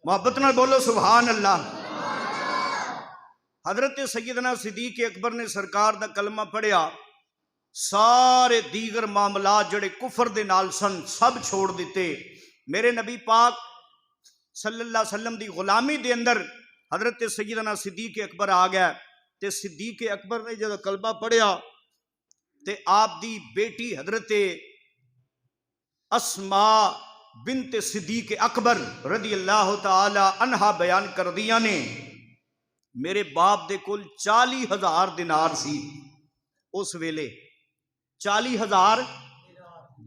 محبت نال بولو سبحان اللہ. حضرت سیدنا صدیق اکبر نے سرکار دا کلمہ پڑھیا, سارے دیگر معاملات جڑے کفر دے نال سن سب چھوڑ دیتے. میرے نبی پاک صلی اللہ علیہ وسلم دی غلامی دے اندر حضرت سیدنا صدیق اکبر آ گیا. تے صدیق اکبر نے جب کلمہ پڑھیا تے آپ دی بیٹی حضرت اسماء بنت صدیق اکبر رضی اللہ تعالی عنہا بیان کر دیا نے, میرے باپ دے کل 40,000 دینار سی اس ویلے, 40,000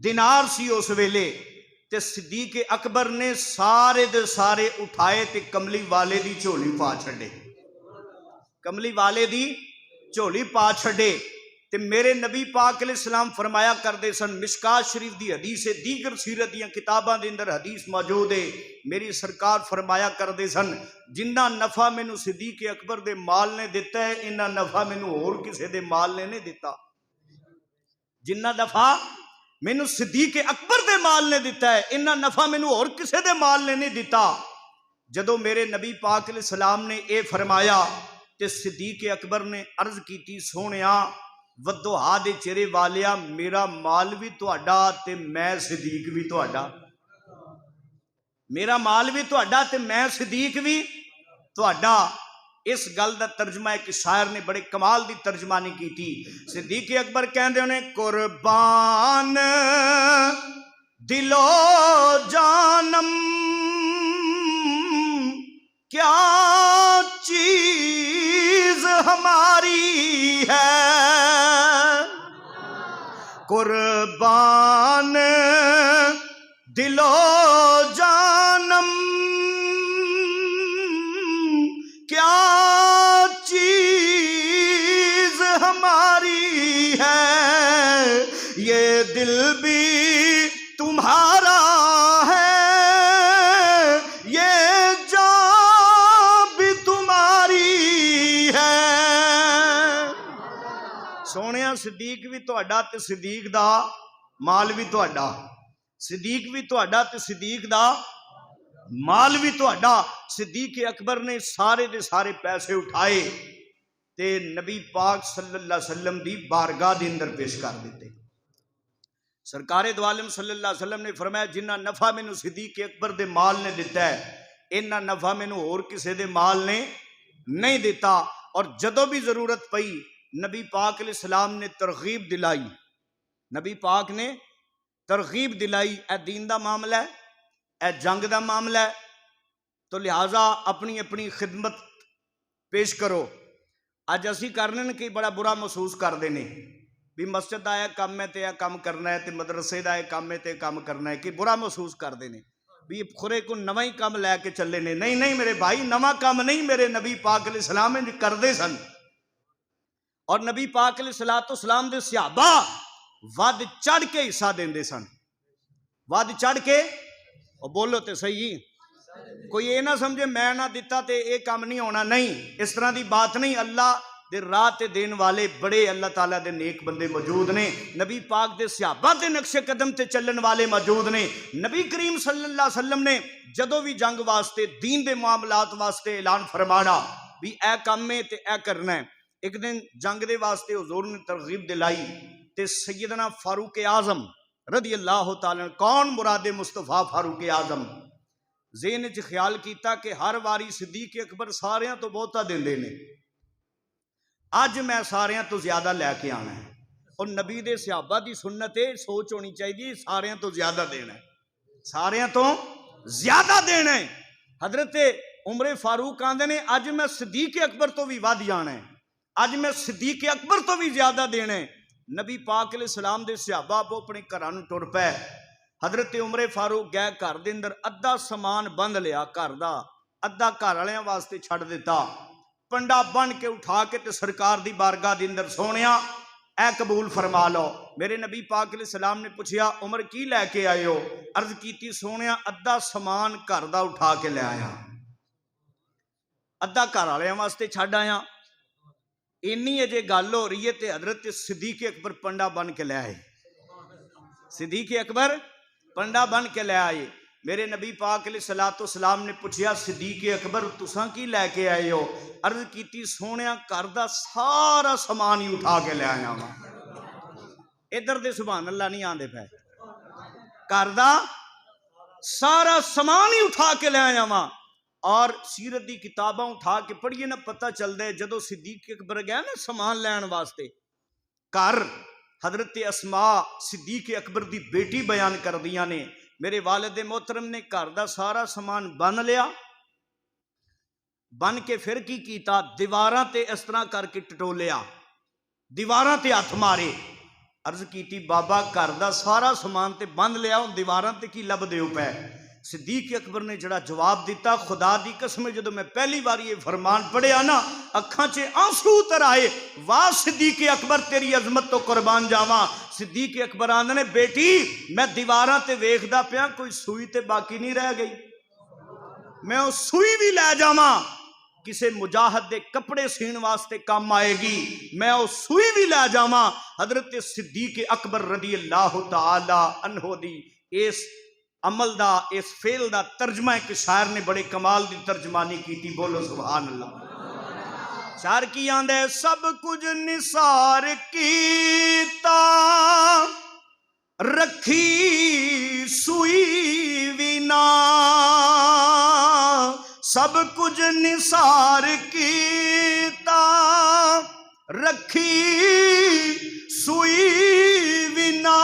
دینار سی اس ویلے. تے صدیق اکبر نے سارے دے سارے اٹھائے تے کملی والے دی جھولی پا چھڑے, کملی والے دی جھولی پا چھڑے. تے میرے نبی پاک علیہ السلام فرمایا کردے سن, مشکات شریف دی حدیث ہے, دیگر سیرت دیاں کتاباں دے اندر حدیث موجود ہے, میری سرکار فرمایا کردے سن جنہ نفع مینوں صدیق اکبر دے مال نے دیتا ہے انہاں نفع مینوں اور کسے دے مال نے نہیں دیتا. جنہ نفع مینوں صدیق اکبر دے مال نے دیتا ہے انہاں نفع مینوں اور کسے دے مال نے نہیں دیتا. جدو میرے نبی پاک علیہ السلام نے اے فرمایا تے صدیق اکبر نے عرض کیتی سونیا ودوہا دے چہرے والیا میرا مال بھی تہاڈا تے میں صدیق بھی تہاڈا, میرا مال بھی تہاڈا تے میں صدیق بھی تہاڈا. اس گل دا ترجمہ ایک شاعر نے بڑے کمال دی ترجمانی کی تھی. صدیق اکبر کہندے انہیں قربان دلو جانم کیا چیز ہماری ہے, قربان دلو جانم کیا چیز صدیق بھی تہاڈا تے صدیق دا مال بھی تہاڈا، صدیق بھی تہاڈا تے صدیق دا مال بھی تہاڈا۔ صدیق اکبر نے سارے دے سارے پیسے اٹھائے تے نبی پاک صلی اللہ علیہ وسلم دی بارگاہ دے اندر پیش کر دیتے۔ سرکار دو عالم صلی اللہ علیہ وسلم نے فرمایا جنہ نفع مینوں صدیق اکبر دے مال نے دیتا ہے انہ نفع مینوں اور کسے دے مال نے نہیں دیتا۔ اور جدوں بھی ضرورت پئی نبی پاک علیہ السلام نے ترغیب دلائی، نبی پاک نے ترغیب دلائی، اے دین دا معاملہ ہے، اے جنگ دا معاملہ ہے، تو لہٰذا اپنی اپنی خدمت پیش کرو۔ اج اسی کرنے کہ بڑا برا محسوس کردے نے بھی مسجد دا یہ کام ہے تے یہ کام کرنا ہے تے مدرسے دا یہ کام ہے تے کام کرنا ہے، کہ برا محسوس کردے نے بھی خورے کو نواں ہی کام لے کے چلے نے۔ نہیں نہیں میرے بھائی، نواں کام نہیں، میرے نبی پاک علیہ السلام کردے سن، اور نبی پاک علیہ السلام دے صحابہ ود چڑھ کے حصہ دیندے سن، ود چڑھ کے۔ اور بولو تے صحیح، کوئی یہ نہ سمجھے میں نہ دیتا تے یہ کام نہیں ہونا، نہیں، اس طرح دی بات نہیں۔ اللہ دے راہ تے دین والے بڑے اللہ تعالیٰ دے نیک بندے موجود نے، نبی پاک دے صحابہ دے نقش قدم تے چلن والے موجود نے۔ نبی کریم صلی اللہ علیہ وسلم نے جدوں بھی جنگ واسطے دین دے معاملات واسطے اعلان فرمانا بھی اے کام ہے تے اے کرنا ہے۔ ایک دن جنگ دے واسطے حضور نے ترغیب دلائی تے سیدنا فاروق اعظم رضی اللہ تعالیٰ، کون مراد مصطفیٰ فاروق اعظم، ذہن وچ خیال کیتا کہ ہر واری صدیق اکبر ساریاں تو بہتا دیندے نے، اج میں ساریاں تو زیادہ لے کے آنا ہے۔ اور نبی دے صحابہ دی سنت ہے، سوچ ہونی چاہیے ساریاں تو زیادہ دینا ہے، ساریاں تو زیادہ دینا ہے۔ حضرت عمر فاروق آندے نے اج میں صدیق اکبر تو بھی ود جانا ہے، اج میں صدیق اکبر تو بھی زیادہ دینا ہے۔ نبی پاک علیہ السلام دے صحابہ وہ اپنے گھراں نوں ٹر پے۔ حضرت عمر فاروق گئے گھر دے اندر، ادھا سامان بند لیا گھر دا، ادھا گھر والیاں واسطے چھڈ دیتا، پنڈا بن کے اٹھا کے تے سرکار دی بارگاہ دے اندر سونیا اے قبول فرما لو۔ میرے نبی پاک علیہ السلام نے پوچھیا عمر کی لے کے آئے ہو؟ عرض کیتی سونیا ادھا سامان گھر دا اٹھا کے لے آیا، ادھا گھر والیاں واسطے چھڈ آیا۔ اینی اجے گل ہو رہی ہے تے حضرت صدیق اکبر پنڈا بن کے لے آئے، صدیق اکبر پنڈا بن کے لے آئے۔ میرے نبی پاک علیہ السلام نے پوچھیا صدیق اکبر تساں کی لے کے آئے ہو؟ عرض کیتی سونیا گھر دا سارا سامان ہی اٹھا کے لے آیا وا۔ ادھر دے سبحان اللہ نہیں آندے پے، گھر دا سارا سامان ہی اٹھا کے لے آیا وا۔ اور سیرت دی کتاباں اٹھا کے پڑھیے نا، پتہ چل دے جدو صدیق اکبر گیا نا سامان لین واسطے گھر، حضرت اسماء صدیق اکبر دی بیٹی بیان کر دیا نے میرے والد محترم نے گھر دا سارا سامان بن لیا، بن کے پھر کی کیتا دیواراں تے اس طرح کر کے ٹٹولیا، دیواراں تے ہاتھ مارے۔ عرض کیتی بابا گھر دا سارا سامان تے بن لیا، ہن دیواراں تے کی لب دیو پے؟ صدیق اکبر نے جڑا جواب دیتا، خدا دی قسم جدو میں پہلی بار یہ فرمان پڑھیا نا اکھاں چے آنسو اتر آئے، واہ صدیق اکبر تیری عظمت تو قربان جاواں۔ صدیق اکبر آندے نے بیٹی میں دیواراں تے ویکھدا پیا کوئی سوئی تے باقی نہیں رہ گئی، میں او سوئی بھی لے جاواں، کسے مجاہد دے کپڑے سین واسطے کام آئے گی، میں او سوئی بھی لے جاواں۔ حضرت صدیق اکبر رضی اللہ تعالی عنہ دی اس عمل دا، اس فعل دا ترجمہ ایک شاعر نے بڑے کمال دی ترجمانی کی تھی، بولو سبحان اللہ۔ شاعر کی آندے سب کچھ نثار کیتا رکھی سوئی وینا، سب کچھ نثار کیتا رکھی سوئی وینا،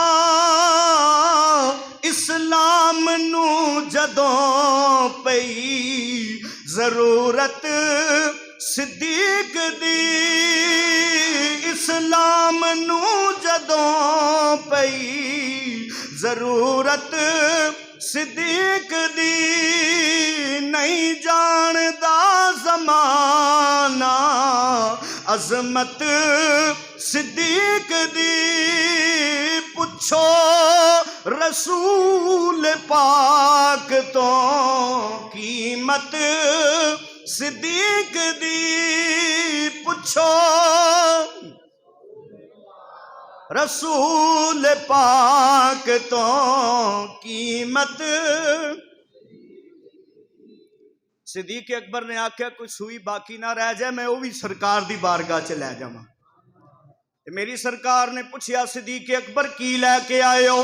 اسلام نو جدوں پئی ضرورت صدیق دی، اسلام نو جدوں پئی ضرورت صدیق دی، نہیں جاندا زمانہ عظمت صدیق دی، پوچھو رسول پاک تو قیمت صدیق دی، پوچھو رسول پاک تو قیمت صدیق اکبر نے آکھیا کوئی سوئی باقی نہ رہ جائے میں وہ بھی سرکار دی بارگاہ چ لے جاواں میری سرکار نے پوچھیا صدیق اکبر کی لے کے آئے ہو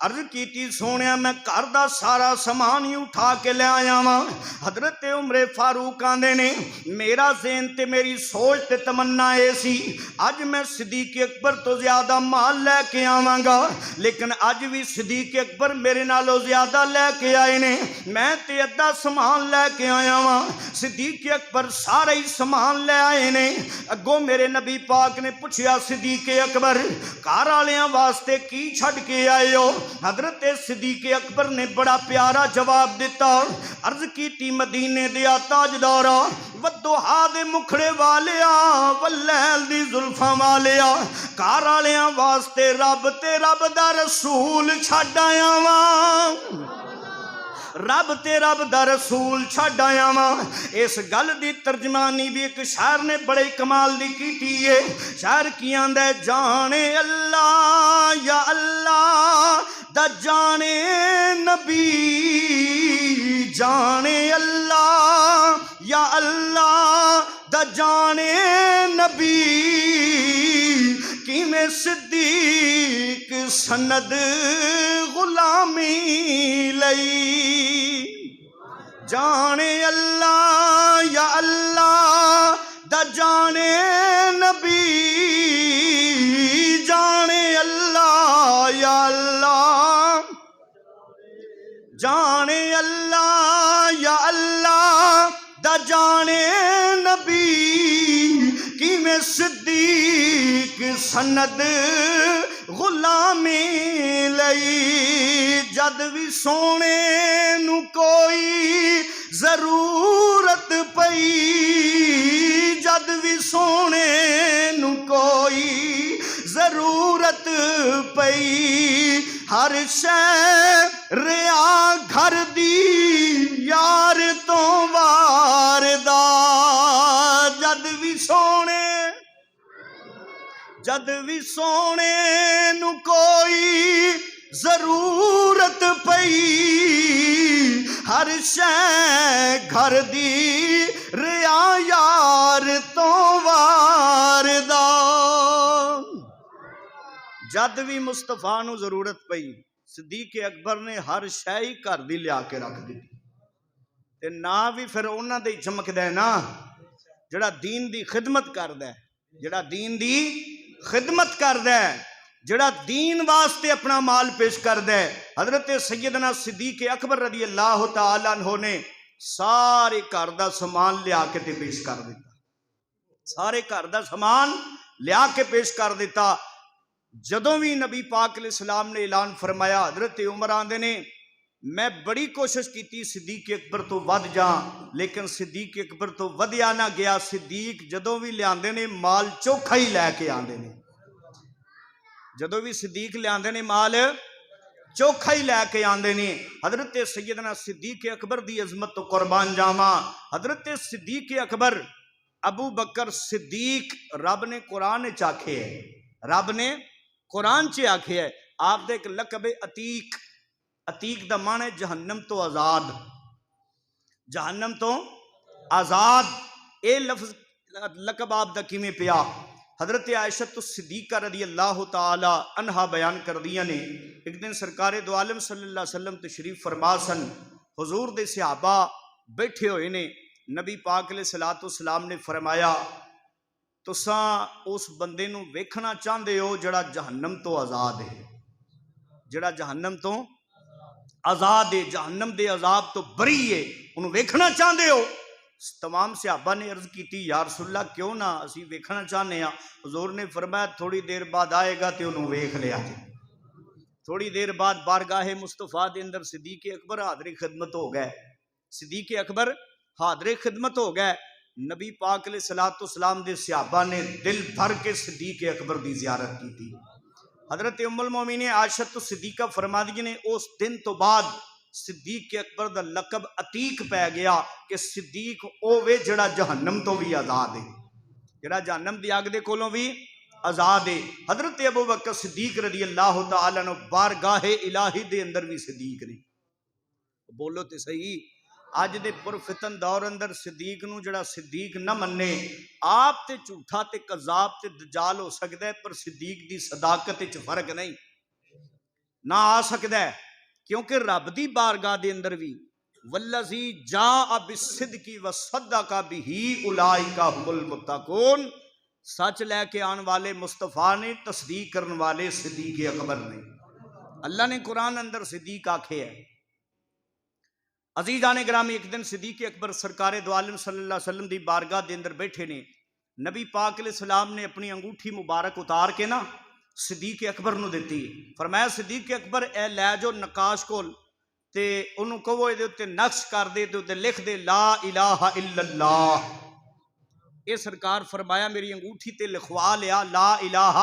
عرض کیتی سونیا میں گھر دا سارا سامان ہی اٹھا کے لے آیا ہاں حضرت عمر فاروق آندے نے میرا ذہن تے میری سوچ تے تمنا اے سی اج میں صدیق اکبر تو زیادہ مال لے کے آواں گا لیکن اج بھی صدیق اکبر میرے نالوں زیادہ لے کے آئے نے میں تے ادھا سامان لے کے آیا ہاں صدیق اکبر سارا ہی سامان لے آئے نے اگوں میرے نبی پاک نے پوچھیا صدیق اکبر گھر والیاں واسطے کی چھڈ کے آئے ہو حضرت صدیق اکبر نے بڑا پیارا جواب دیتا عرض کیتی مدینے دیا تاجدارا والضحا دے مکھڑے والیا واللیل دی زلفاں والیا گھر والیاں واسطے رب تے رب دا رسول چھڈ آیا واں رب تے رب دا رسول چھڈ آیا واں اس گل دی ترجمانی بھی ایک شاعر نے بڑے کمال دی کیتی ہے شاعر کی آندا ہے جانے اللہ یا اللہ دا جانے نبی جانے اللہ یا اللہ دا جانے نبی کیویں صدیق سند غلامی لئی جانے اللہ یا اللہ دا جانے نبی جانے اللہ یا اللہ جانے اللہ یا اللہ دا جانے نبی کیویں صدیق سند غلامی لئی جد بھی سونے نو کوئی ضرورت پئی جد بھی سونے نو کوئی ضرورت پئی ہر شے ریا گھر دی یار تو واردا جد بھی سونے نو کوئی ضرورت پئی ہر شے گھر دی ریا یار تو واردا جد بھی مصطفیٰ نو ضرورت پئی صدیق اکبر نے ہر شے ہی گھر دی لیا کے رکھ دی تے نا بھی پھر انہاں دے چمکدا ہے نا جڑا دین دی خدمت کردا ہے جڑا دین دی خدمت کردا ہے جڑا دین واسطے اپنا مال پیش کردا ہے حضرت سیدنا صدیق اکبر رضی اللہ تعالیٰ عنہ نے سارے گھر دا سامان لیا کے تے پیش کر دیتا سارے گھر دا سامان لیا کے پیش کر دیتا جدوں بھی نبی پاک علیہ السلام نے اعلان فرمایا حضرت عمر آندے نے میں بڑی کوشش کیتی صدیق اکبر تو ود جاں لیکن صدیق اکبر تو ودیا نہ گیا صدیق جدوں بھی لیاندے نے مال چوکھا ہی لے کے آندے نے جدوں بھی صدیق لیاندے نے مال چوکھا ہی لے کے آندے نے حضرت سیدنا صدیق اکبر دی عظمت تو قربان جاواں حضرت صدیق اکبر ابو بکر صدیق رب نے قرآن چاکھے ہے رب نے قرآن چ آکھے ہے آپ دے ایک لقب عتیق عتیق دا معنی ہے جہنم تو آزاد جہنم تو آزاد اے لفظ لقب آپ دا کیویں پیا حضرت عائشہ صدیقہ رضی اللہ تعالی عنہا بیان کر دیا نے ایک دن سرکار دو عالم صلی اللہ علیہ وسلم تشریف فرما سن حضور دے صحابہ بیٹھے ہوئے نے نبی پاک علیہ السلام نے فرمایا تساں اس بندے نو ویکھنا چاہندے ہو جڑا جہنم تو آزاد ہے جڑا جہنم تو آزاد ہے جہنم دے عذاب تو بری ہے انہوں ویکھنا چاہندے ہو تمام صحابہ نے عرض کیتی یا رسول اللہ کیوں نہ اسی ویکھنا چاہنے ہیں حضور نے فرمایا تھوڑی دیر بعد آئے گا تے انہوں ویکھ لیا جی تھوڑی دیر بعد بارگاہ مصطفیٰ دے اندر صدیق اکبر حاضر خدمت ہو گئے صدیق اکبر حاضر خدمت ہو گئے نبی پاک علیہ السلام دے صحابہ نے دل بھر کے صدیق اکبر دی زیارت کی تھی حضرت ام المومنین عائشہ صدیقہ فرما دی نے اس دن تو بعد صدیق اکبر دا لقب عتیق پہ گیا کہ صدیق اوے جڑا جہنم تو بھی آزاد ہے جڑا جہنم دی آگ دے کولوں بھی آزاد ہے۔ حضرت ابو بکر صدیق رضی اللہ تعالیٰ عنہ بارگاہ الہی دے اندر بھی صدیق نے۔ بولو تے صحیح، اج دے پرفتن دور اندر صدیق نو جڑا صدیق نہ منے، آپ تے جھوٹا تے کذاب تے دجال ہو سکتا ہے، پر صدیق دی صداقت وچ فرق نہیں نہ آ سکتا ہے، کیونکہ رب دی بارگاہ دے اندر بھی والذی جاء بالصدق وصدق بہ اولئک هم المتقون، سچ لے کے آن والے مصطفیٰ نے، تصدیق کرنے والے صدیق اکبر نے۔ اللہ نے قرآن اندر صدیق آکھے ہے۔ عزیزان گرامی، ایک دن صدیق اکبر سرکار دو عالم صلی اللہ علیہ وسلم دی بارگاہ دے اندر بیٹھے نے، نبی پاک علیہ السلام نے اپنی انگوٹھی مبارک اتار کے نا صدیق اکبر نو دیتی، فرمایا صدیق اکبر اے لے جو نقاش کول تے انہوں کہو دے اتے نقش کر دے تے لکھ دے لا الہ الا اللہ۔ اے سرکار فرمایا میری انگوٹھی تے لکھوا لیا لا الہ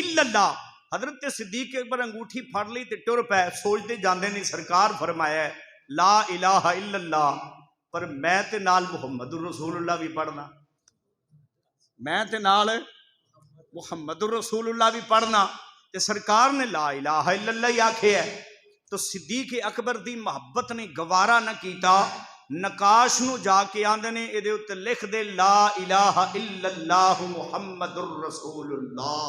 الا اللہ۔ حضرت صدیق اکبر انگوٹھی پھڑ لی تے ٹر پے، سوچتے جاندے نہیں سرکار فرمایا ہے لا الہ الا اللہ، پر میں تے نال محمد الرسول اللہ بھی پڑھنا، میں تے نال محمد الرسول اللہ بھی پڑھنا، تے سرکار نے لا الہ الا اللہ ہی آکھے ہے۔ تو صدیق اکبر دی محبت نے گوارا نہ کیتا، نقاش نو جا کے آندے نے اے دے اتے لکھ دے لا الہ الا اللہ محمد الرسول اللہ،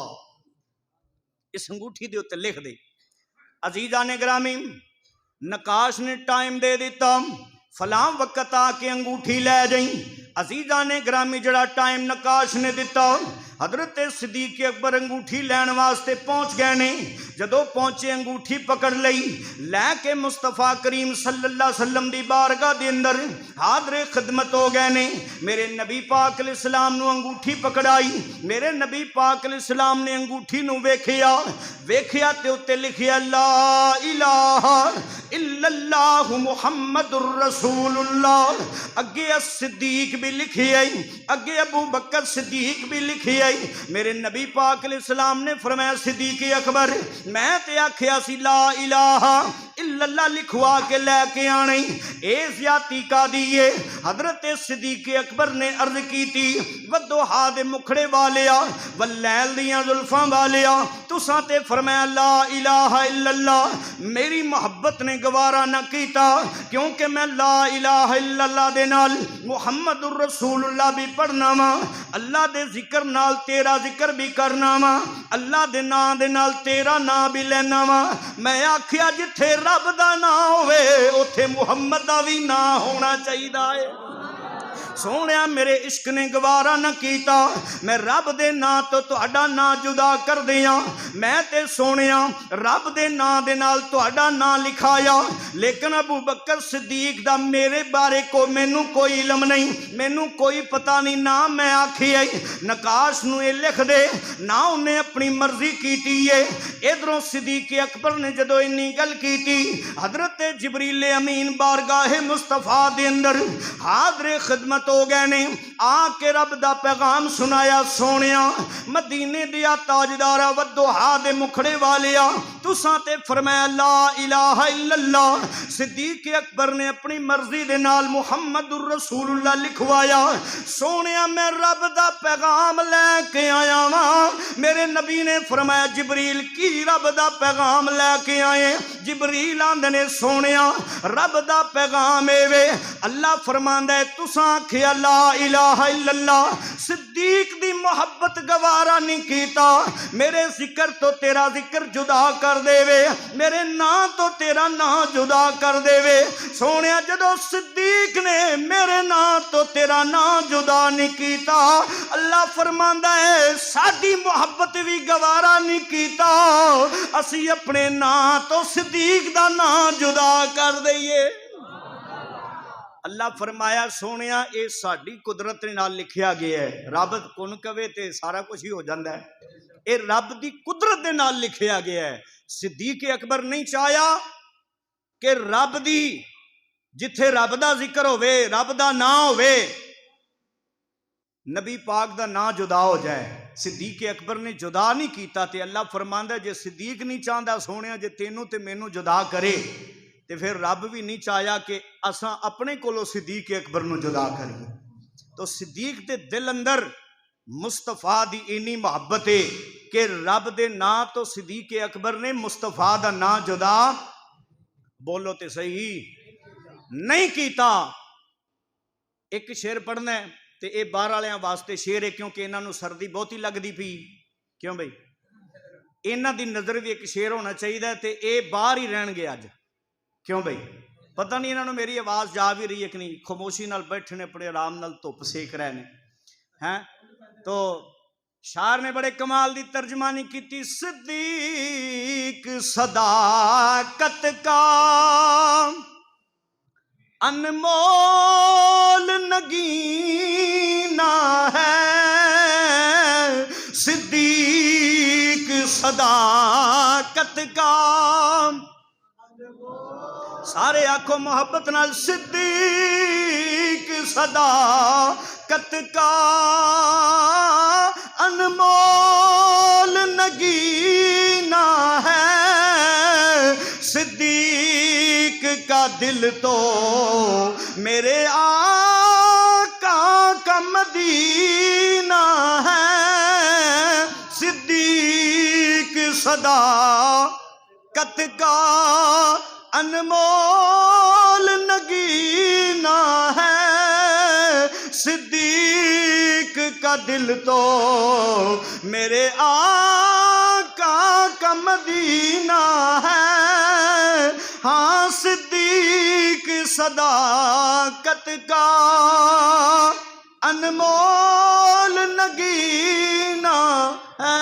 اس انگوٹھی دے اتے لکھ دے۔ عزیزان گرامی، نقاش نے ٹائم دے دیتا فلاں وقت آ کے انگوٹھی لے جائیں۔ عزیزان گرامی، جڑا ٹائم نقاش نے دیتا، حضرت صدیق اکبر انگوٹھی لین واسطے پہنچ گئے نے۔ جدو پہنچے انگوٹھی پکڑ لئی، لے کے مصطفیٰ کریم صلی اللہ علیہ وسلم دی بارگاہ دے اندر حاضر خدمت ہو گئے نے۔ میرے نبی پاک علیہ السلام نو انگوٹھی پکڑائی، میرے نبی پاک علیہ السلام نے انگوٹھی نو ویکھیا تے اتے لکھیا لا الہ الا اللہ محمد الرسول اللہ۔ اگے صدیق بھی لکھی آئی، اگے ابو بکر صدیق بھی لکھی آئی۔ میرے نبی پاک علیہ السلام نے فرمایا صدیق اکبر میں تے آکھیا سی لا الہ الا اللہ لکھوا کے لے کے آنے، اے زیادتی کا دیئے۔ حضرت صدیق اکبر نے عرض کی تھی ودوحا دے مکھڑے والیا واللیل دیاں زلفاں والیا، تساں تے فرمایا لا الہ الا اللہ، میری محبت نے گوارا نہ کیتا، کیونکہ میں لا الہ الا اللہ دے نال محمد الرسول اللہ بھی پڑھنا وا، اللہ دے ذکر نال تیرا ذکر بھی کرنا وا، اللہ دے نام دے نال تیرا نام بھی لینا وا۔ میں آکھیا جتھے رب دا نام ہوئے اوتھے محمد دا بھی نام ہونا چاہیے ہے۔ سونیا میرے عشق نے گوارا نہ کیتا، میں رب دے نا تو تہاڈا نا جدا کر دیاں، میں تے سونیا رب دے نا دے نال تہاڈا نا لکھایا، لیکن ابو بکر صدیق دا میرے بارے کو مینوں کوئی علم نہیں، مینوں کوئی پتہ نہیں، نہ میں آکھی آئی نقاش نو اے لکھ دے، نہ انہیں اپنی مرضی کیتی ہے۔ ادھروں صدیق اکبر نے جدو انی گل کیتی، حضرت جبریل امین بارگاہ مصطفیٰ دے اندر حاضر خدمت ہو گئے نے، آ کے رب دا پیغام سنایا سونیا مدینے دیا تاجدارا ودوحا دے مکھڑے والیا، تساں تے فرمایا لا الہ الا اللہ۔ صدیق اکبر نے اپنی مرضی دے نال محمد الرسول اللہ لکھوایا۔ سونیا میں رب دا پیغام لے کے آیا ہاں، میرے نبی نے فرمایا جبریل کی رب دا پیغام لے کے آئے؟ جبریل آندے نے سونیا رب دا پیغام اے وے، اللہ فرماندا ہے تساں آکھیا لا الہ الا اللہ، صدیق دی محبت گوارا نہیں کیتا، میرے ذکر تو تیرا ذکر جدا کر دے وے، میرے نا تو تیرا نا جدا کر دے وے۔ سونیا جدو صدیق نے میرے نا تو تیرا نا جدا نہیں کیتا، اللہ فرماندا ہے ساڈی محبت بھی گوارا نہیں کیتا، اسی اپنے نا تو صدیق دا نا جدا کر دئیے۔ اللہ فرمایا سونیا اے ساڈی قدرت نال لکھیا گیا ہے، رب کن کہے تے سارا کچھ ہی ہو جاندا ہے، اے رب دی قدرت دے نال لکھیا گیا ہے۔ صدیق اکبر نہیں چاہیا کہ رب دی جتھے رب دا ذکر ہوئے، رب دا نام ہوئے، نبی پاک دا نام جدا ہو جائے۔ صدیق اکبر نے جدا نہیں کیتا، تے اللہ فرماندا ہے جے صدیق نہیں چاہندا سونیا جے تینوں تے مینوں جدا کرے تے پھر رب بھی نہیں چاہیا کہ اساں اپنے کولو صدیق اکبر نو جدا کریے۔ تو صدیق دے دل اندر مصطفیٰ دی اینی محبت ہے کہ رب دے نا تو صدیق اکبر نے مصطفیٰ دا نا جدا بولو تے صحیح نہیں کیتا۔ ایک شعر پڑھنا ہے تے اے باہر والیاں واسطے شعر ہے کیونکہ انہاں نوں سردی بہت ہی لگدی پئی کیوں بھائی انہاں دی نظر بھی ایک شعر ہونا چاہیے تے اے باہر ہی رہن گے اج کیوں بھائی پتہ نہیں انہاں نوں میری آواز جا بھی رہی ہے کہ نہیں خاموشی نال بیٹھے نے اپنے آرام نال دھوپ سیک رہے نے ہیں تو شاعر نے بڑے کمال دی ترجمانی کی صدیق صداقت کا انمول نگینہ ہے صدیق صداقت کا سارے آنکھوں محبت نال صدیق صداقت کا انمول نگینہ ہے صدیق کا دل تو میرے آقا کا مدینہ ہے صدیق صداقت کا انمول نگینہ ہے صدیق کا دل تو میرے آقا کا مدینہ ہے ہاں صدیق صداقت کا انمول نگینہ ہے۔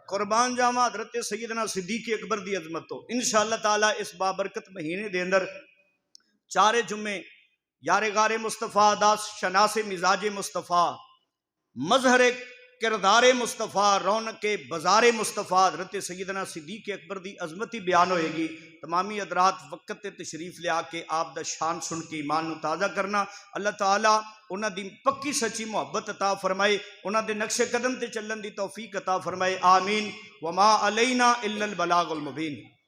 قربان جاواں حضرت سیدنا صدیق اکبر دی عظمت تو انشاءاللہ تعالی اس بابرکت مہینے دے اندر 4 جمعے یار غار مصطفیٰ دا شناس مزاج مصطفیٰ مظہر کردار مصطفیٰ رونق بازار مصطفیٰ حضرت سیدنا صدیق اکبر دی عظمتی بیان ہوئے گی۔ تمامی حضرات وقت تشریف لیا کے آپ دا شان سن کے ایمان نو تازہ کرنا۔ اللہ تعالیٰ انہاں دی پکی سچی محبت عطا فرمائے، انہاں دے نقش قدم تے چلن دی توفیق عطا فرمائے، آمین۔ وما علینا الا البلاغ المبین۔